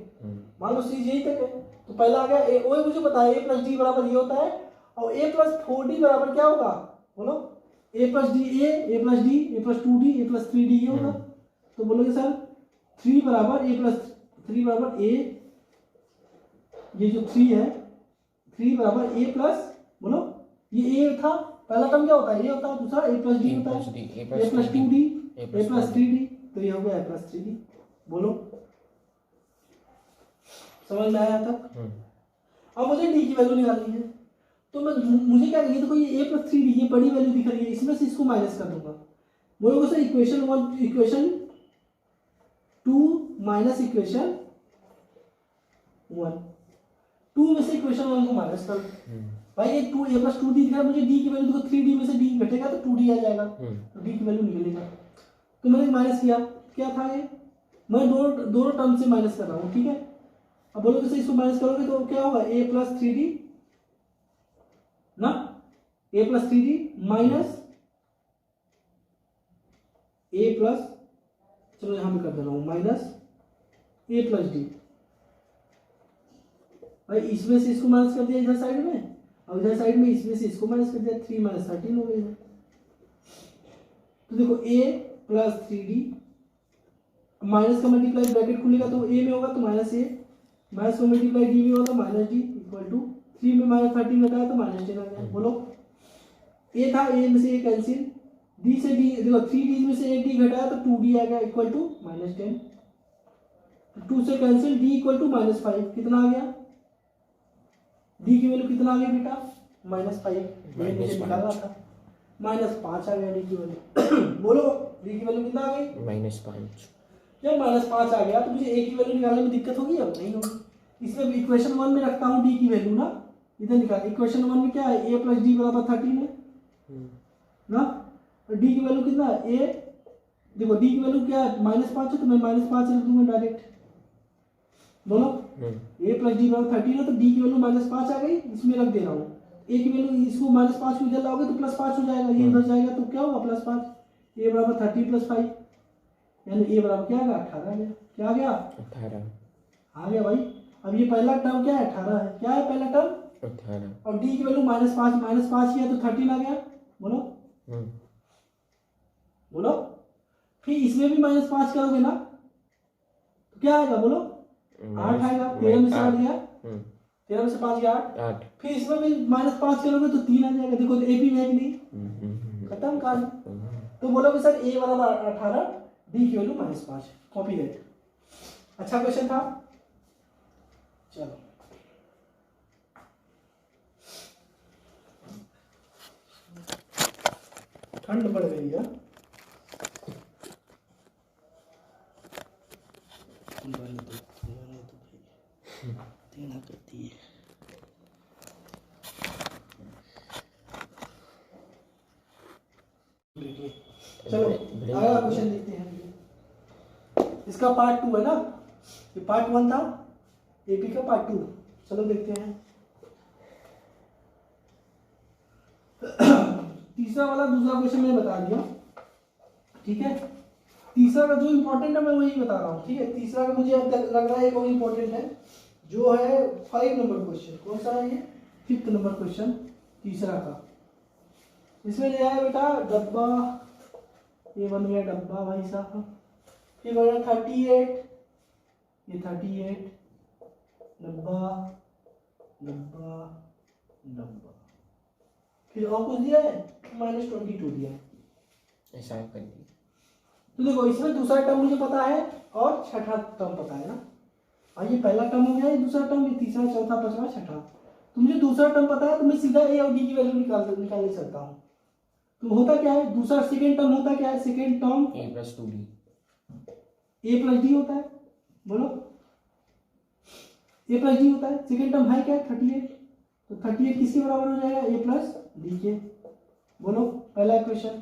मान लो सीरीज यही तक है। तो पहला आ गया a, वही मुझे पता है a प्लस डी बराबर ये होता है, और a प्लस 4d बराबर क्या होगा? बोलो। a plus D a plus D a plus 2d a plus 3d ये होगा। तो बोलोगे सर 3 बराबर a प्लस 3 बराबर a, ये जो 3 है 3 बराबर a प्लस, बोलो ये a था, पहला टर्म क्या होता है? ये होता है, दूसरा a प्लस डी होता है, a plus 2d a plus 3d, तो ये हो गया a प्लस 3d। बोलो समझ में आया तक? अब मुझे d की वैल्यू निकालनी है, तो मुझे क्या करिए, देखो ये a प्लस 3d ये बड़ी वैल्यू दिख रही है, इसमें से इसको माइनस कर दूंगा। बोलोगे sir equation 1 equation 2 minus equation 1, 2 में से इक्वेशन 1 को माइनस कर भाई, ये 2 a प्लस 2d दिख रहा है, मुझे d की वैल्यू देखो 3d में से d घटेगा तो 2d आ जाएगा, तो d की वैल्यू निकलेगा। तो मैंने माइनस किया, क्या था ये? मैं दोनों टर्म से माइनस कर रहा हूँ, ठीक है। अब बोलोगे सर इसको माइनस करोगे तो क्या होगा? a प्लस 3d ना, ए प्लस 3d माइनस ए प्लस, चलो यहां में कर दे रहा हूं, माइनस ए प्लस डी। भाई इसमें से इसको माइनस कर दिया इधर साइड में, और इधर साइड में इसमें से इसको माइनस कर दिया, 3 माइनस 13 हो गई है। तो देखो a प्लस 3d माइनस का मल्टीप्लाई ब्रैकेट खुलेगा तो a में होगा तो माइनस ए, माइनस का मल्टीप्लाई d में होगा माइनस डी इक्वल टू 3 में माइनस 13 घटाया तो माइनस 10 आ गया। बोलो a था, a में से a कैंसिल, d से d देखो 3d में से एक d घटाया तो 2d आ गया इक्वल टू माइनस 10, 2 से cancel d equal to minus 5, कितना आ गया d की वैल्यू कितना आ गया बेटा माइनस 5, मैंने नीचे निकाला था माइनस 5 आ गया d की वैल्यू। बोलो d की वैल्यू कितना आ गई माइनस 5। जब माइनस 5 आ गया तो मुझे a की वैल्यू निकालने में दिक्कत होगी, अब नहीं होगी। इसलिए इक्वेशन 1 में रखता हूँ d की वैल्यू ना, इधर निकाल। इक्वेशन 1 में क्या है a प्लस डी बराबर 13 है ना, और d की वैल्यू कितना है a, देखो d की वैल्यू क्या है माइनस 5 है तो मैं माइनस 5 रख दूंगा डायरेक्ट। बोलो a प्लस डी बराबर 13 है तो d की वैल्यू माइनस 5 आ गई, इसमें रख दे रहा हूँ। a की वैल्यू इसको माइनस 5 को इधर लाओगे तो प्लस 5 हो जाएगा, ये इधर जाएगा तो क्या होगा प्लस 5, a बराबर 30 प्लस 5 यानी a बराबर क्या आ गया 18 आ गया। क्या आ गया 18 आ गया भाई। अब ये पहला टर्म क्या है 18 है, क्या है पहला टर्म 18, और d की वैल्यू माइनस 5 किया तो 13 आ गया। बोलो बोलो फिर इसमें भी माइनस 5 करोगे ना तो क्या आएगा बोलो 8 आएगा, 13 में से 8 गया, 13 में से 5 गया 8, फिर इसमें भी माइनस 5 करोगे तो 3 आ जाएगा। देखो ए भी है कि नहीं, खत्म कहानी। तो बोलोगे सर a बराबर 18, d की वैल्यू माइनस 5, कॉपी दैट। अच्छा क्वेश्चन था। चलो ठंड पड़ गई है, देना करती है। चलो अगला क्वेश्चन देखते हैं। इसका पार्ट 2 है ना, ये पार्ट 1 था, एपी का पार्ट 2। चलो देखते हैं। तीसरा वाला दूसरा क्वेश्चन मैंने बता दिया, ठीक है। तीसरा का जो इंपॉर्टेंट है मैं वही बता रहा हूँ, ठीक है। तीसरा का मुझे अब लग रहा है वो इंपॉर्टेंट है, जो है 5 नंबर क्वेश्चन। कौन सा है ये 5th नंबर क्वेश्चन तीसरा का। इसमें दिया है बेटा डब्बा, ये बन गया डब्बा भाई साहब, फिर बन गया 38, ये 38 डब्बा डब्बा डब्बा, फिर और कुछ दिया है -22 दिया है, ऐसा कर दिया। तो देखो इसमें दूसरा टर्म मुझे पता है और छठा टर्म पता है ना। और ये पहला टर्म हो गया, ये दूसरा टर्म, ये तीसरा चौथा पांचवा छठा। तो मुझे दूसरा टर्म पता है तो मैं सीधा ए और डी की वैल्यू निकाल नहीं सकता हूँ। तो होता क्या है दूसरा सेकेंड टर्म होता क्या है, second term a plus 2d, a plus D होता है। बोलो a प्लस डी होता है। सेकेंड टर्म है क्या 38, तो 38 किसके बराबर हो जाएगा a प्लस डी के। बोलो पहला इक्वेशन।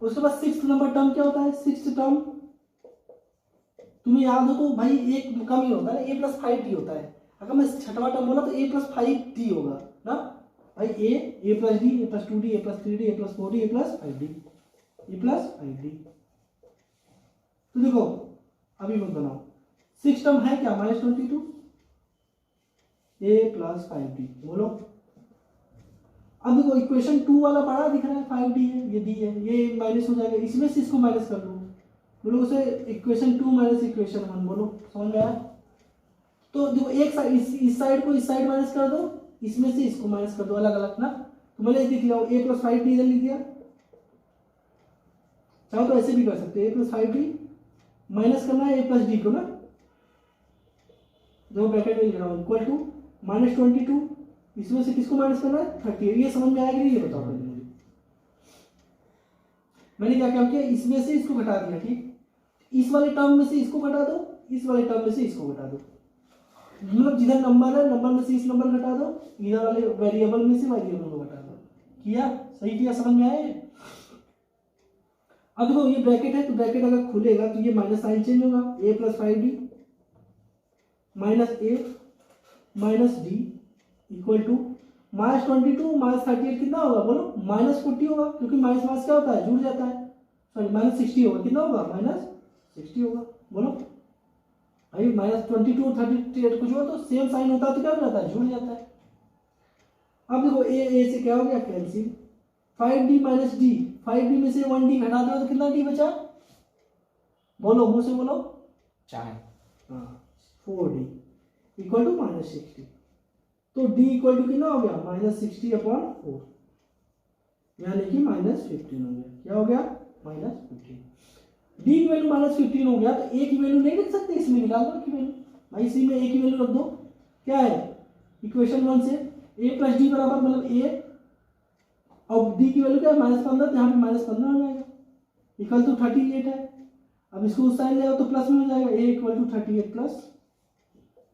उसके बाद 6th नंबर टर्म क्या होता है, 6th टर्म तुम्हें याद हो तो भाई एक कम ही होता है, a प्लस 5d होता है। अगर मैं छठवां टर्म बोला तो a प्लस 5d होगा ना भाई, a plus D, a plus 2d, a plus 3d, a plus 4d, a plus 5d, a plus 5d। तो देखो अभी मत बनाओ, 6 टर्म है क्या -22, a प्लस 5d। बोलो अब देखो इक्वेशन 2 वाला बड़ा दिख रहा है 5d है, ये d है, ये माइनस हो जाएगा, इसमें से इसको माइनस कर लो। बोलो उसे इक्वेशन 2 माइनस इक्वेशन 1। बोलो समझ में आया। तो देखो एक साइड इस साइड को इस साइड माइनस कर दो, इसमें से इसको माइनस कर दो अलग अलग ना। तो मैंने लिख लिया a प्लस 5d इधर लिख दिया, चाहो तो ऐसे भी कर सकते हो, a प्लस 5d माइनस करना है a प्लस डी को ना, जो ब्रैकेट में लिख रहा हूँ इक्वल टू -22, इसमें से किसको माइनस करना है 38। ये समझ में आया कि नहीं ये बताओ पहले मुझे। मैंने क्या क्या किया, इसमें से इसको घटा दिया, ठीक। इस वाले टर्म में से इसको घटा दो, इस वाले टर्म में से इसको घटा दो, मतलब जिधर नंबर है नंबर में से इस नंबर घटा दो, इधर वाले वेरिएबल में से वेरिएबल को घटा दो। किया सही किया, समझ में आया। अब देखो ये ब्रैकेट है तो ब्रैकेट अगर खुलेगा तो ये माइनस साइन चेंज होगा, a plus 5d minus a minus D equal to -22 -38 कितना होगा बोलो? -40 होगा, क्योंकि माइनस माइनस क्या होता है, जुड़ जाता है। सॉरी -60 होगा, कितना होगा? -60 होगा। बोलो भाई, -22 और 38 कुछ हो तो सेम साइन होता है तो क्या हो जाता है, जुड़ जाता है। अब देखो ए से क्या हो गया, कैंसिल। 5d - d, 5d में से 1d घटा दो तो कितना d बचा? बोलो, मुंह से बोलो। 4। हाँ, 4d इक्वल टू -60। तो d इक्वल टू कितना हो गया, -60/4, यानी कि -15 हो गया। क्या हो गया? -15। d की वैल्यू -15 हो गया, तो a की वैल्यू नहीं लिख सकते, इसमें निकाल दो की वैल्यू। भाई इसी में a की वैल्यू रख दो। क्या है इक्वेशन 1 से? a + d बराबर मतलब a, और d की वैल्यू क्या है, -15, तो यहाँ पे -15 हो जाएगा, इक्वल टू 38 है। अब इसको उस साइड ले आओ तो प्लस में हो जाएगा, a इक्वल टू 38 +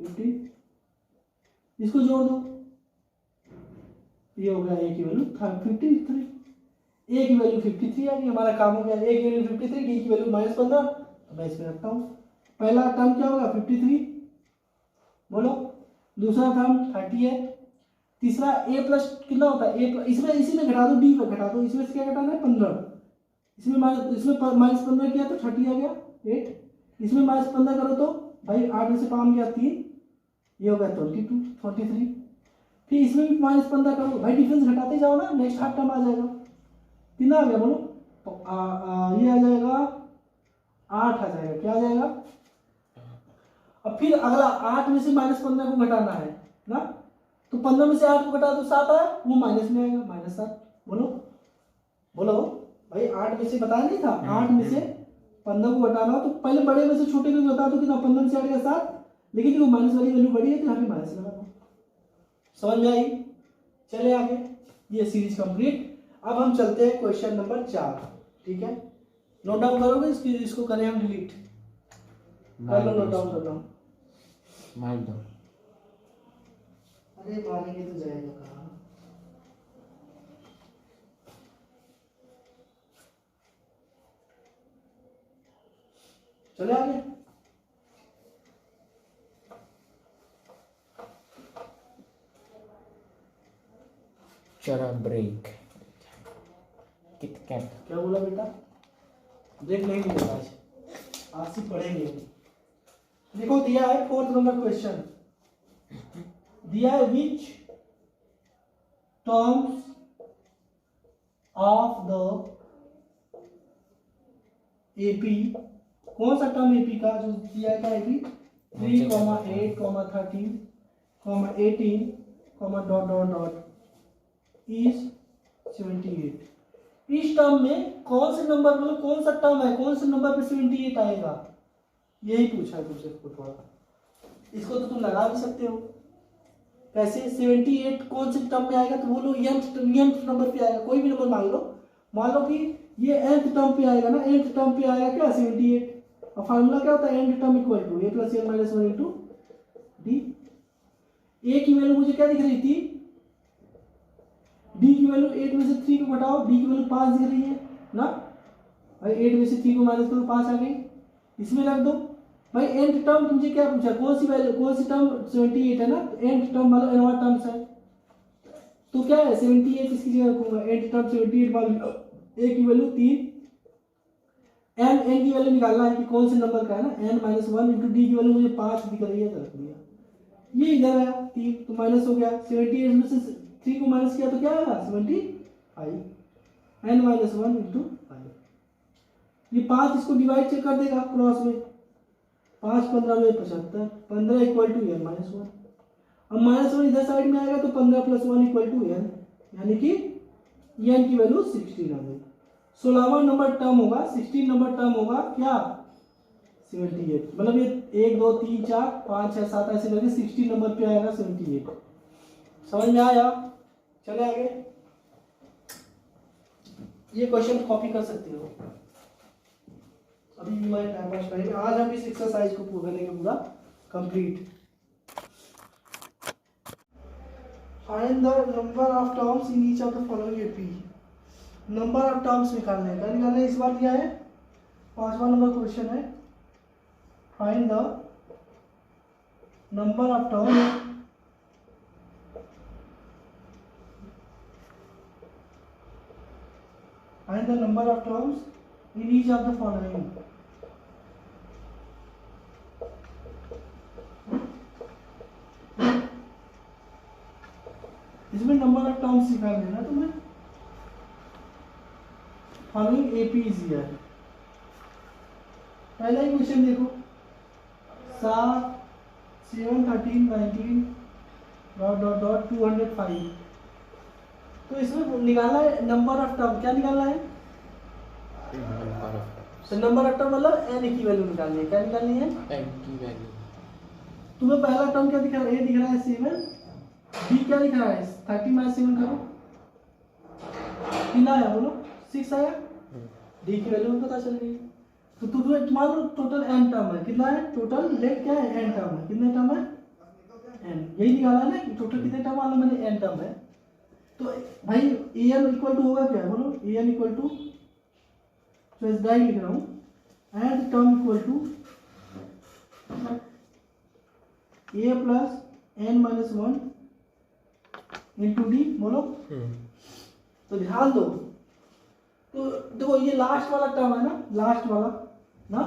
15, इसको जोड़ दो, ये हो गया a की वैल्यू 53, a की वैल्यू 53 आ गई। हमारा काम हो गया, a की वैल्यू 53, d की वैल्यू -15, तो मैं इसमें रखता हूँ। पहला टर्म क्या होगा, 53, बोलो। दूसरा टर्म 30 है। तीसरा a प्लस कितना होता है, a इसमें इसी में घटा दो, d में घटा दो, इसमें से क्या घटाना है, 15, इसमें -15 किया तो 30 आ गया, 8, इसमें -15 करो तो भाई 8 में से 5 गया 3, ये हो गया 22, 23। फिर इसमें भी -15 करो भाई, डिफरेंस घटाते जाओ ना, नेक्स्ट हाफ टर्म आ जाएगा। कितना आ गया बोलो? ये आ जाएगा 8 आ जाएगा। क्या आ जाएगा? अब फिर अगला 8 में से -15 को घटाना है ना, तो 15 में से 8 को घटा दो, 7 आया, वो माइनस में आएगा, -7। बोलो बोलो भाई, 8 में से बताया नहीं था, 8 में से 15 को घटाना, तो पहले बड़े में से छोटे को बता दो कितना, 15 में से 8 का 7, लेकिन वो माइनस वाली वैल्यू बड़ी है तो यहाँ पे माइनस लगा दो। समझ में आई? चले आगे, ये सीरीज कंप्लीट। अब हम चलते हैं क्वेश्चन नंबर 4। ठीक है, नोट डाउन करोगे इसको करें हम डिलीट? कर लो, नोट डाउन कर लो। मार दो। अरे मारेंगे तो जाएगा कहाँ? चले आगे। चलो ब्रेक। किटकैट। क्या बोला बेटा? ब्रेक नहीं मिलेगा आज, आज से पढ़ेंगे। देखो दिया है 4th नंबर क्वेश्चन, दिया है विच टर्म्स ऑफ द एपी, कौन सा टर्म एपी का जो दिया है, AP 3, 8, 13, 18, dot dot dot is 78। इस टर्म में कौन से नंबर, मतलब कौन सा टर्म है, कौन से नंबर पे 78 आएगा, यही पूछा है तुमसे थोड़ा। इसको तो तुम लगा भी सकते हो। कैसे 78 कौन से टर्म में आएगा, तो बोलो nth नंबर पे आएगा, कोई भी नंबर मान लो कि ये nth टर्म पे आएगा ना, nth टर्म पे आएगा क्या, 78। और फार्मूला क्या होता है, nth term equal to a + n - 1 into d। a की वैल्यू मुझे क्या दिख रही थी, d की वैल्यू 8 में से 3 को घटाओ, d की वैल्यू 5 दिख रही है ना भाई, 8 में से 3 को माइनस करो, 5 आ गई, इसमें रख दो भाई। nth टर्म तुमसे क्या पूछा, कौन सी वैल्यू, कौन सी टर्म, 78 है ना, nth टर्म मतलब n टर्म्स है, तो क्या है 78 इसकी जगह रखूंगा, nth टर्म 78 वाली a की वैल्यू 3, n की वैल्यू निकालना है कि कौन से नंबर का है ना, n - 1 इंटू d की वैल्यू मुझे 5 दिख रही है तो रख दिया, ये इधर आया 3 तो माइनस हो गया, 78 में से 3 को माइनस किया तो क्या आएगा 75, n - 1 इंटू 5। ये 5 इसको डिवाइड चेक कर देगा क्रॉस में, 5 15 में 75, 15 इक्वल टू n - 1। अब -1 इधर साइड में आएगा तो 15 + 1 इक्वल टू n, यानी कि n की वैल्यू 16 आ गई। 16वां नंबर टर्म होगा, 16 नंबर टर्म होगा क्या, 78, मतलब ये 1 2 3 4 5 6 7 ऐसे करके 16 नंबर पे आएगा 78। समझ में आया? चले आगे, ये क्वेश्चन कॉपी कर सकते हो। अभी मैं टाइम पास करेंगे, आज हम इस एक्सरसाइज को पूरा करेंगे पूरा complete. Find the number of terms in each of the following AP. Number of terms निकालने हैं, क्या निकालना है, इस बार दिया है 5वां नंबर क्वेश्चन है, find the number of terms the number of terms in each of the following. इसमें नंबर ऑफ टर्म्स निकाल देना तुम्हें। Following AP is here. पहला ही क्वेश्चन देखो, 7 7 13 19 डॉट डॉट डॉट 205। तो इसमें निकालना है नंबर ऑफ टर्म। क्या निकालना है? तो नंबर ऑफ टर्म मतलब एन की वैल्यू निकालनी है। क्या निकालनी है? एन की वैल्यू। तुम्हें पहला टर्म क्या दिख रहा है? ए दिख रहा है 7। बी क्या दिख रहा है? 30 माइनस 7 करो, कितना आया बोलो? 6 आया। डी की वैल्यू में पता चल गई। तो तुम्हारा टोटल एन टर्म है। कितना है टोटल? लेट क्या है? एन टर्म है। कितने टर्म है? एन। यही निकाला है ना कि टोटल कितने टर्म वाला मैंने एन टर्म है। तो भाई ए एन इक्वल टू होगा क्या? बोलो ए एन इक्वल टू, तो इस डाई लिख रहा हूँ, nth term equal to A plus N minus 1 into D. बोलो। तो ध्यान दो, तो देखो ये लास्ट वाला टर्म है ना, लास्ट वाला ना,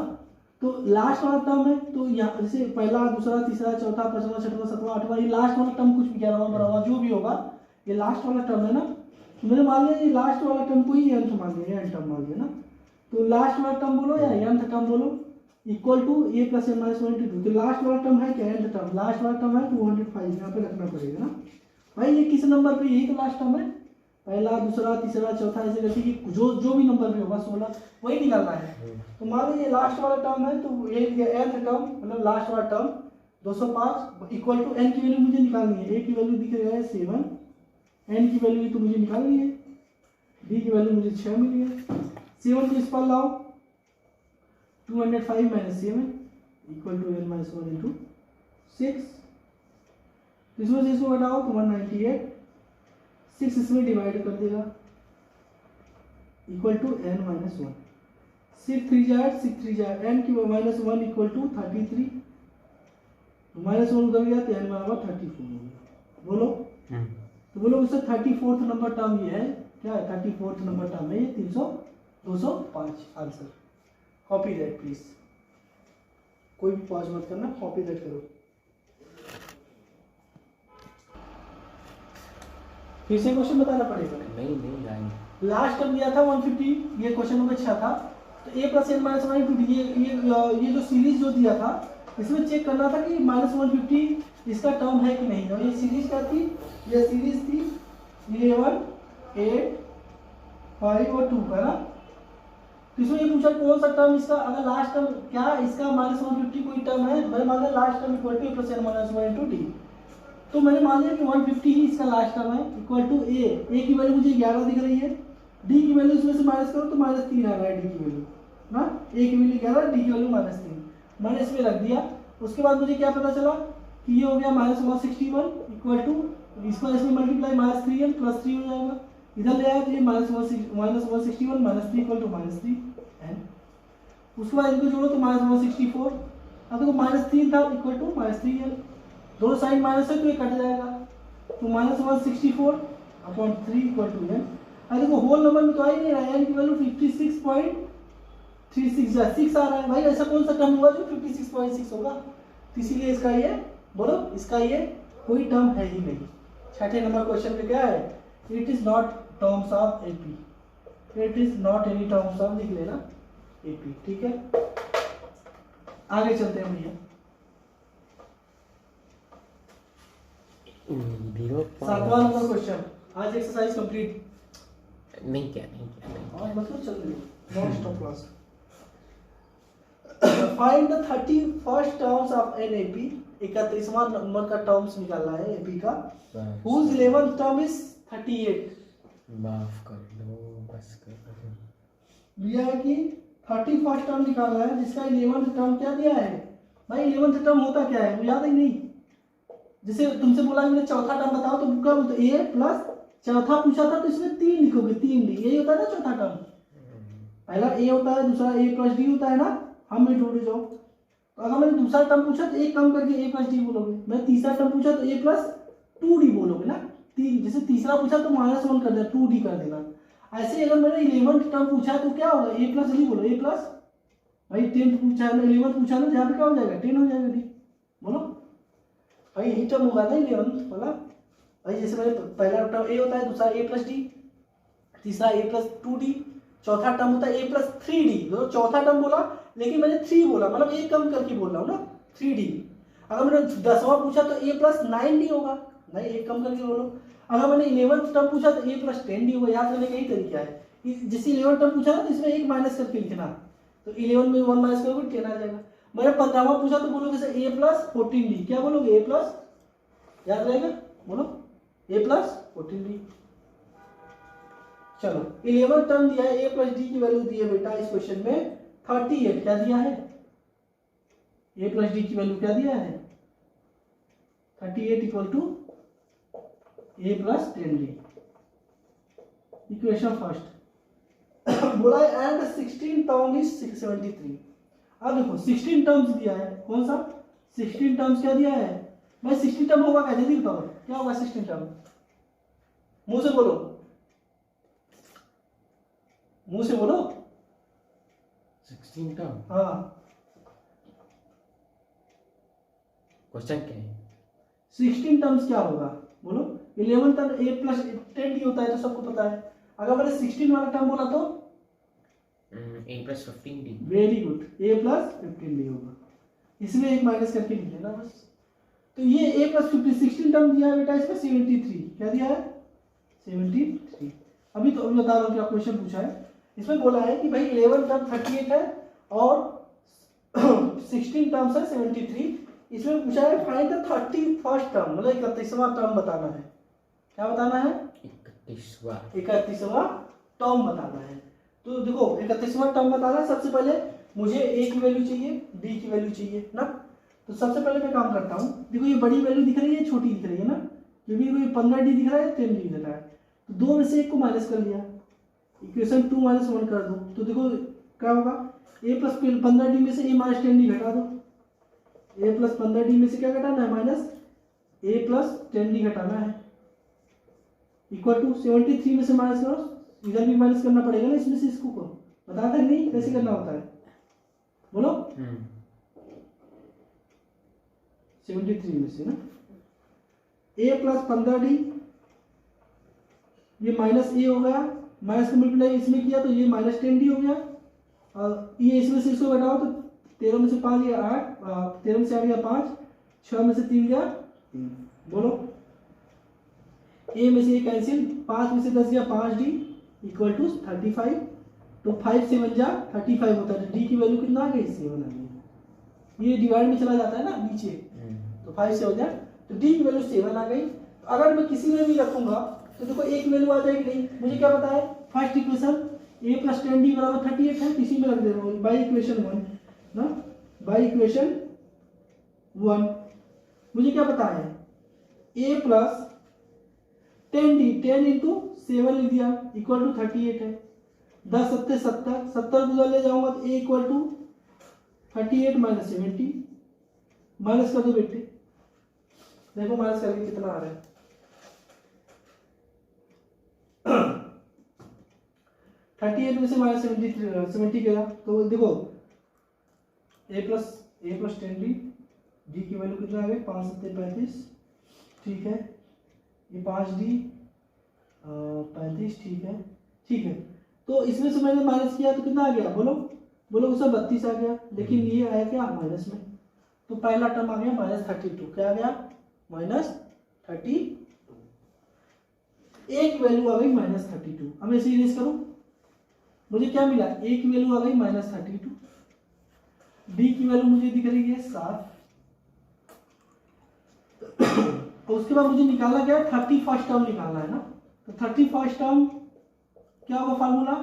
तो लास्ट वाला टर्म है। तो यहाँ जैसे पहला, दूसरा, तीसरा, चौथा, पांचवा, छठवां, सातवां, आठवां, ये लास्ट वाला टर्म कुछ भी 11वां 12वां जो भी होगा, ये लास्ट वाला टर्म है ना। तो मैंने मान लिया ये लास्ट वाला टर्म को ही एन मान लिया, एन टर्म मान लिया ना। तो लास्ट वाला टर्म बोलो या एन टर्म बोलो, equal to A plus N minus 1 into 2। तो लास्ट वाला टर्म है क्या? N term. लास्ट वाला टर्म है 205, यहाँ पे रखना पड़ेगा ना भाई। ये किस नंबर पे? यही तो लास्ट टर्म है। पहला, दूसरा, तीसरा, चौथा, ऐसे करके कि जो भी नंबर पे होगा 16 वही निकालना है। तो मान लो ये लास्ट वाला टर्म है, तो ये एन टर्म मतलब लास्ट वाला टर्म 205 इक्वल टू एन की वैल्यू मुझे निकालनी है। ए की वैल्यू दिख रहा है 7, एन की वैल्यू तो मुझे निकालनी है, डी की वैल्यू मुझे 6 मिल गया। 7 को इस पर लाओ, 205 minus 7 equal to n minus 1 into 6। इसमें से इसको घटाओ तो 198, 6 इसमें डिवाइड कर देगा इक्वल टू एन माइनस 1। 6 3 जाए 6 3 जाए, एन की माइनस 1 इक्वल टू 33, माइनस 1 उधर गया तो एन बराबर 34 हो गया। बोलो। तो बोलो उससे 34th नंबर टर्म ये है। क्या है? 34th नंबर टर्म है ये 205 आंसर। कॉपी दैट प्लीज, कोई भी पॉज मत करना, कॉपी दैट करो। फिर से क्वेश्चन बताना पड़ेगा। नहीं आएंगे। लास्ट टर्म दिया था 150, ये क्वेश्चन नंबर 6 था। तो A plus N minus 1 into D, ये जो सीरीज जो दिया था इसमें चेक करना था कि माइनस 150 इसका टर्म है कि नहीं। और ये सीरीज क्या थी? ये सीरीज थी 11 8 5 और 2 का ना। तो इसमें ये पूछा कौन सा टर्म इसका, अगर लास्ट टर्म क्या इसका माइनस 150 कोई टर्म है, मैंने मान लिया last term equal to A plus N minus 1 into D. तो मैंने मान लिया कि 150 ही इसका लास्ट टर्म है इक्वल टू ए की वैल्यू मुझे 11 दिख रही है, डी की वैल्यू इसमें से माइनस करो तो माइनस 3 आ रहा है डी की वैल्यू ना। ए की वैल्यू 11, डी की वैल्यू माइनस 3 मैंने इसमें रख दिया। उसके बाद मुझे क्या पता चला कि ये हो गया माइनस 161 इक्वल टू, इसका इसमें मल्टीप्लाई माइनस 3n प्लस 3 हो जाएगा। इधर ले आया तो ये minus 161 minus 3 equal to minus 3n। उसके बाद इनको जोड़ो तो माइनस 164, अब देखो माइनस 3 था इक्वल टू माइनस 3n, दोनों साइड माइनस है तो ये कट जाएगा। तो minus 164 upon 3 equal to n। अब देखो होल नंबर में तो आ ही नहीं रहा है, n की वैल्यू 56.36 या 6 आ रहा है। भाई ऐसा कौन सा टर्म होगा जो 56.6 होगा? तो इसीलिए इसका ये बोलो, इसका ये कोई टर्म है ही नहीं। छठे नंबर क्वेश्चन पे क्या है? It is not terms of AP, it is not any terms of, लिख लेना एपी। ठीक है, आगे चलते हैं भैया। 7वां नंबर क्वेश्चन, आज एक्सरसाइज कंप्लीट नहीं क्या आज मतलब चल रही है non stop class. Find the 31st terms of an AP, 31वां नंबर का टर्म्स निकालना है एपी का, whose 11th टर्म इज 38। माफ कर लो, बस कर लो। दिया है कि 31st टर्म निकालना है जिसका 11th टर्म क्या दिया है? भाई 11th टर्म होता क्या है वो याद ही नहीं। जैसे तुमसे बोला मैंने चौथा टर्म बताओ तो क्या बोलते? ए प्लस चौथा पूछा था तो इसमें 3 लिखोगे, 3 डी, यही होता है ना चौथा टर्म। पहला ए होता है, दूसरा ए प्लस डी होता है ना, हम में जोड़ जाओ। तो अगर मैंने दूसरा टर्म पूछा तो एक कम करके ए प्लस डी बोलोगे, मैं तीसरा टर्म पूछा तो ए प्लस 2 डी बोलोगे ना। जैसे तीसरा पूछा तो -1 कर देना, 2 डी कर देना। ऐसे अगर मैंने 11th टर्म पूछा तो क्या होगा, ए प्लस, जल्दी बोलो, ए प्लस, भाई 10th पूछा है ना, 11th पूछा है ना, यहाँ पे क्या हो जाएगा, 10 हो जाएगा दी, बोलो भाई यही टर्म होगा ना 11th वाला। भाई जैसे मैंने पहला टर्म ए होता है, दूसरा ए प्लस डी, तीसरा ए प्लस 2d, चौथा टर्म होता है ए प्लस 3d। तो चौथा टर्म बोला लेकिन मैंने 3 बोला, मतलब एक कम करके बोल रहा हूँ ना, 3d। अगर मैंने 10वां पूछा तो ए प्लस 9d होगा, नहीं एक कम करके बोलो। अगर मैंने 11th टर्म पूछा तो ए प्लस 10d होगा, याद करने का यही तरीका है। जैसे 11th टर्म पूछा ना तो इसमें एक माइनस करके लिखना, तो 11 में 1 माइनस करोगे 10 आ जाएगा। मैंने 15वां पूछा तो बोलोगे जैसे ए प्लस 14d, क्या बोलोगे, ए प्लस, याद रहेगा, बोलो ए प्लस 14d। चलो 11th टर्म दिया है, ए प्लस डी की वैल्यू दी है बेटा इस क्वेश्चन में 38, क्या दिया है, ए प्लस डी की वैल्यू क्या दिया है 38 equal to A plus 10d, equation first. बोला है एंड 16 टर्म इज 673। अब देखो 16 टर्म्स दिया है, कौन सा 16 टर्म्स क्या दिया है भाई, 16 टर्म होगा क्या, जल्दी बताओ क्या होगा 16 टर्म, मुंह से बोलो, मुंह से बोलो, 16 टर्म, हाँ क्वेश्चन क्या है, 16 टर्म्स क्या होगा बोलो, 11 टर्म ए प्लस 10d होता है तो सबको पता है। अगर मैंने 16 वाला टर्म बोला तो A plus 15d, very good, A plus 15d होगा, इसमें एक माइनस करके लिख लेना बस। तो ये ए प्लस 15 16 टर्म दिया है बेटा, इसमें 73 क्या दिया है 73। अभी तो अभी बता रहा हूँ क्या क्वेश्चन पूछा है, इसमें बोला है कि भाई 11 टर्म 38 है और 16 टर्म्स है 73। इसमें पूछा है फाइंड द 31st टर्म, मतलब 31वां टर्म बताना है, क्या बताना है 31वां टर्म बताना है। तो देखो 31वां टर्म बताना है, सबसे पहले मुझे ए की वैल्यू चाहिए, डी की वैल्यू चाहिए ना। तो सबसे पहले मैं काम करता हूँ, देखो ये बड़ी वैल्यू दिख रही है, छोटी दिख रही है ना, क्योंकि ये 15d दिख रहा है 10d दिख रहा है, तो दो में से एक को माइनस कर लिया, इक्वेशन 2 माइनस 1 कर दो, तो देखो क्या होगा, ए प्लस 15d में से ए माइनस 10d घटा दो, ए प्लस 15d में से क्या घटाना है माइनस ए प्लस 10d घटाना है, इक्वल टू 73 में से माइनस करो, इधर भी माइनस करना पड़ेगा ना इसमें से इसको को, बता था नहीं कैसे करना होता है, बोलो 73 में से ना ए प्लस 15d, ये माइनस ए हो गया, माइनस का मल्टीप्लाई इसमें किया तो ये माइनस 10d हो गया, और ये इसमें से इसको घटाओ तो 13 में से 5 गया 8, 13 में से 8 गया 5, 6 में से 3 गया 3, बोलो ए में से ये कैंसिल, 5 में से 10 गया 5d इक्वल टू 35, तो 5 से 1 जा 35 होता है, डी की वैल्यू कितना आ गई 7 आ गई, ये डिवाइड में चला जाता है ना नीचे, तो 5 से हो जाए तो डी की वैल्यू 7 आ गई। अगर मैं किसी में भी रखूंगा तो देखो एक वैल्यू आ जाएगी, नहीं मुझे क्या पता है, फर्स्ट इक्वेशन ए प्लस 10d बराबर 38 है, किसी में रख दे रहा हूँ बाई इक्वेशन 1 ना, बाई इक्वेशन 1 मुझे क्या पता है ए प्लस 10d, 10 इंटू 7 लिख दिया इक्वल टू 38 है, 10 सत्ते 70, 70 को ले जाऊंगा तो ए इक्वल टू 38 माइनस 70, माइनस कर दो बेटे, देखो माइनस करके कितना आ रहा है 38 में से माइनस 70 गया, तो देखो ए प्लस 10d, डी की वैल्यू कितना आ गई 5 सत्ते 35, ठीक है, ये 5d 35, ठीक है, ठीक है। तो इसमें से मैंने माइनस किया तो कितना आ गया, बोलो बोलो उससे 32 आ गया, लेकिन ये आया क्या माइनस में, तो पहला टर्म आ गया माइनस 32, क्या आ गया माइनस 32, एक वैल्यू आ गई माइनस 32। अब ऐसे इरेज करो, मुझे क्या मिला, एक वैल्यू आ गई माइनस 32, डी की वैल्यू मुझे दिख रही है 7, तो उसके बाद मुझे निकालना क्या है 31st टर्म निकालना है ना, तो 31st टर्म क्या होगा formula,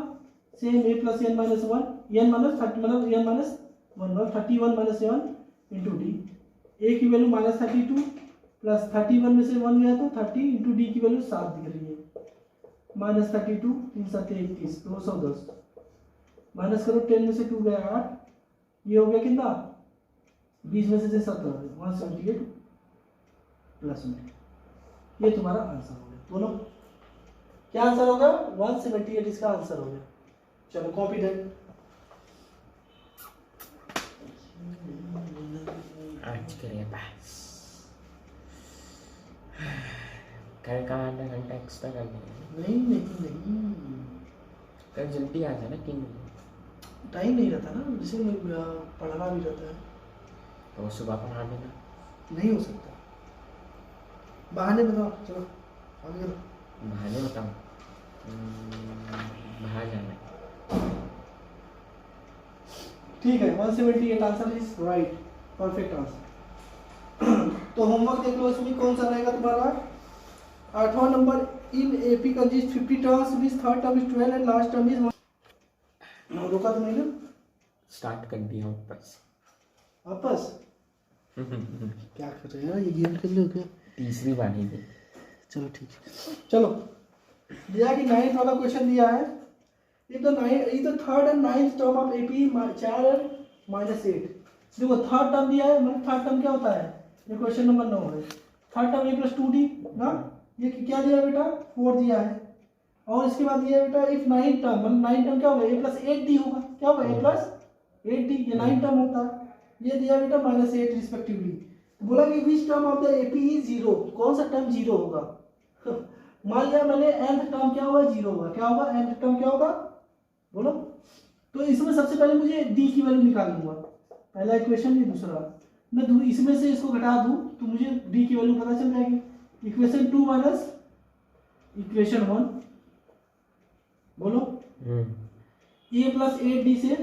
same A plus N minus 1, N minus 30 मतलब N minus 1, 31 minus 7 into D, A की वैल्यू माइनस 32 प्लस 31 में से 1 गया तो 30 इंटू डी की वैल्यू 7 दिख रही है, माइनस 32 3 7 31 210, माइनस करो 10 में से 2 गया 8, ये हो गया कितना 20 में से 17 178 प्लस में, ये तुम्हारा आंसर हो गया, बोलो क्या आंसर होगा? 178 इसका आंसर हो गया। चलो कॉम्पिटेंट। आज के लिए बस कल का आधा घंटा एक्स्ट्रा कर देंगे। नहीं नहीं नहीं, कल जल्दी आ जाना किंग। टाइम नहीं रहता ना, जैसे पढ़ना भी रहता है। तो सुबह पढ़ा देना। नहीं हो सकता, बहाने बताओ। चलो आगे करो। बहाने बताओ। बाहर जाना है। ठीक है, 178 answer is right, perfect answer. तो होमवर्क देख लो, इसमें कौन सा रहेगा तुम्हारा? 8वां number, in AP consist 50 terms which third term is 12 and last term is 1। रोका तो नहीं ना? स्टार्ट कर दिया वापस। वापस क्या कर रहे हैं? ये गेम खेल रहे हो क्या? तीसरी बार ही थी। चलो ठीक है। चलो दिया कि 9th वाला क्वेश्चन दिया है। If the third and 9th term of AP 4 और -8। देखो थर्ड टर्म दिया है, मतलब थर्ड टर्म क्या होता है? ये क्वेश्चन नंबर 9 है। थर्ड टर्म a + 2d ना, ये क्या दिया है बेटा? 4 दिया है। और इसके बाद दिया है बेटा इफ 9th टर्म, मतलब 9th टर्म क्या होगा? a + 8d होगा। क्या होगा? a + 8d, ये 9th टर्म होता है। ये दिया बेटा -8 रिस्पेक्टिवली। बोला कि which term of the AP is 0, कौन सा टर्म 0 होगा? मान लिया मैंने nth टर्म क्या होगा? 0 होगा। क्या होगा? nth टर्म क्या होगा? बोलो। तो इसमें सबसे पहले मुझे d की वैल्यू निकाल लूंगा। पहला इक्वेशन, ये दूसरा। मैं इसमें से इसको घटा दूं तो मुझे d की वैल्यू पता चल जाएगी। इक्वेशन 2 माइनस इक्वेशन 1, बोलो। a + 8d से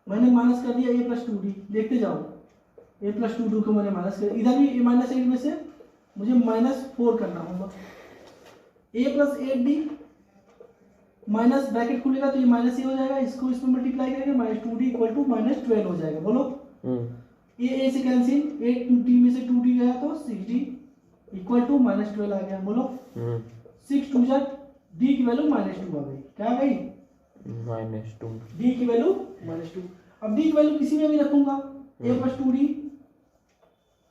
मैंने माइनस कर दिया a + 2d। देखते जाओ, a + 2d को मैंने माइनस कर, इधर भी -8 में से मुझे -4 करना होगा। a + 8d माइनस ब्रैकेट खुलेगा तो ये माइनस हो जाएगा, इसको इसमें मल्टीप्लाई करेंगे, -2d = -12 हो जाएगा। बोलो। a से कैंसिल, 8d में से 2d गया तो 6d = -12 आ गया। बोलो। 6 2 जा, d की वैल्यू -2 आ गई। क्या आ गई? -2। d की वैल्यू -2। अब d की वैल्यू किसी में भी रखूंगा, a + 2d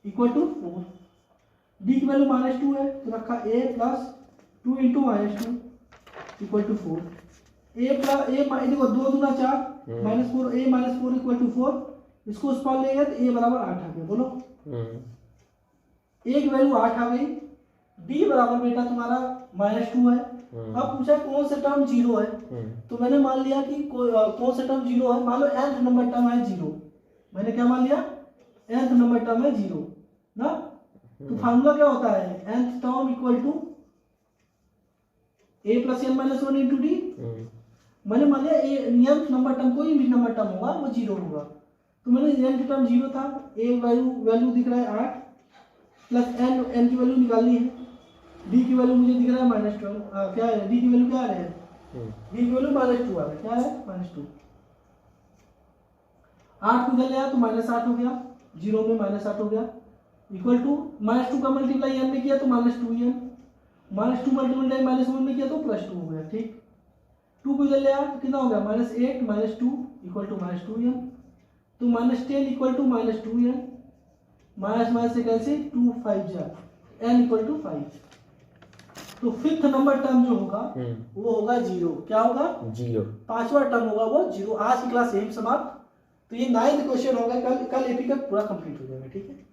= 4। d की वैल्यू -2 है तो रखा a + 2 × -2 = 4। देखो 2 दूना 4, -4, a - 4 = 4। इसको उस पर लेंगे तो a बराबर 8 आ गया। बोलो। a की वैल्यू 8 आ गई। d बराबर बेटा तुम्हारा -2 है। अब पूछा कौन सा टर्म 0 है, तो मैंने मान लिया कि कौन सा टर्म 0 है। मान लो nth नंबर टर्म है 0। मैंने क्या मान लिया? nth नंबर टर्म है 0 ना। तो फार्मूला क्या होता है? nth term = a + n - 1 × d। मैंने मान लिया nth नंबर टर्म, कोई भी नंबर टर्म होगा वो 0 होगा। तो मैंने nth टर्म 0 था, a वैल्यू दिख रहा है 8 प्लस n की वैल्यू निकालनी है। d की वैल्यू मुझे दिख रहा है -12। क्या है? d की वैल्यू क्या आ रही है? d की वैल्यू -2 आ रहा है। क्या है? -2। 8 को इधर ले आया तो -8 हो गया, 0 में -8 हो गया। इक्वल टू -2 का मल्टीप्लाई n में किया तो -2n, -2 मल्टीप्लाई -1 में किया तो +2 हो गया। ठीक, 2 को इधर ले आया तो कितना हो गया? -8 - 2 = -2n। तो -10 = -2n, माइनस से कैंसिल, 2 5 जा, n = 5। तो फिफ्थ नंबर टर्म जो होगा वो होगा 0। क्या होगा? 0। पांचवा टर्म होगा वो 0। आज की क्लास यही समाप्त। तो ये 9th क्वेश्चन होगा। कल एपी का पूरा कंप्लीट हो जाएगा। ठीक है।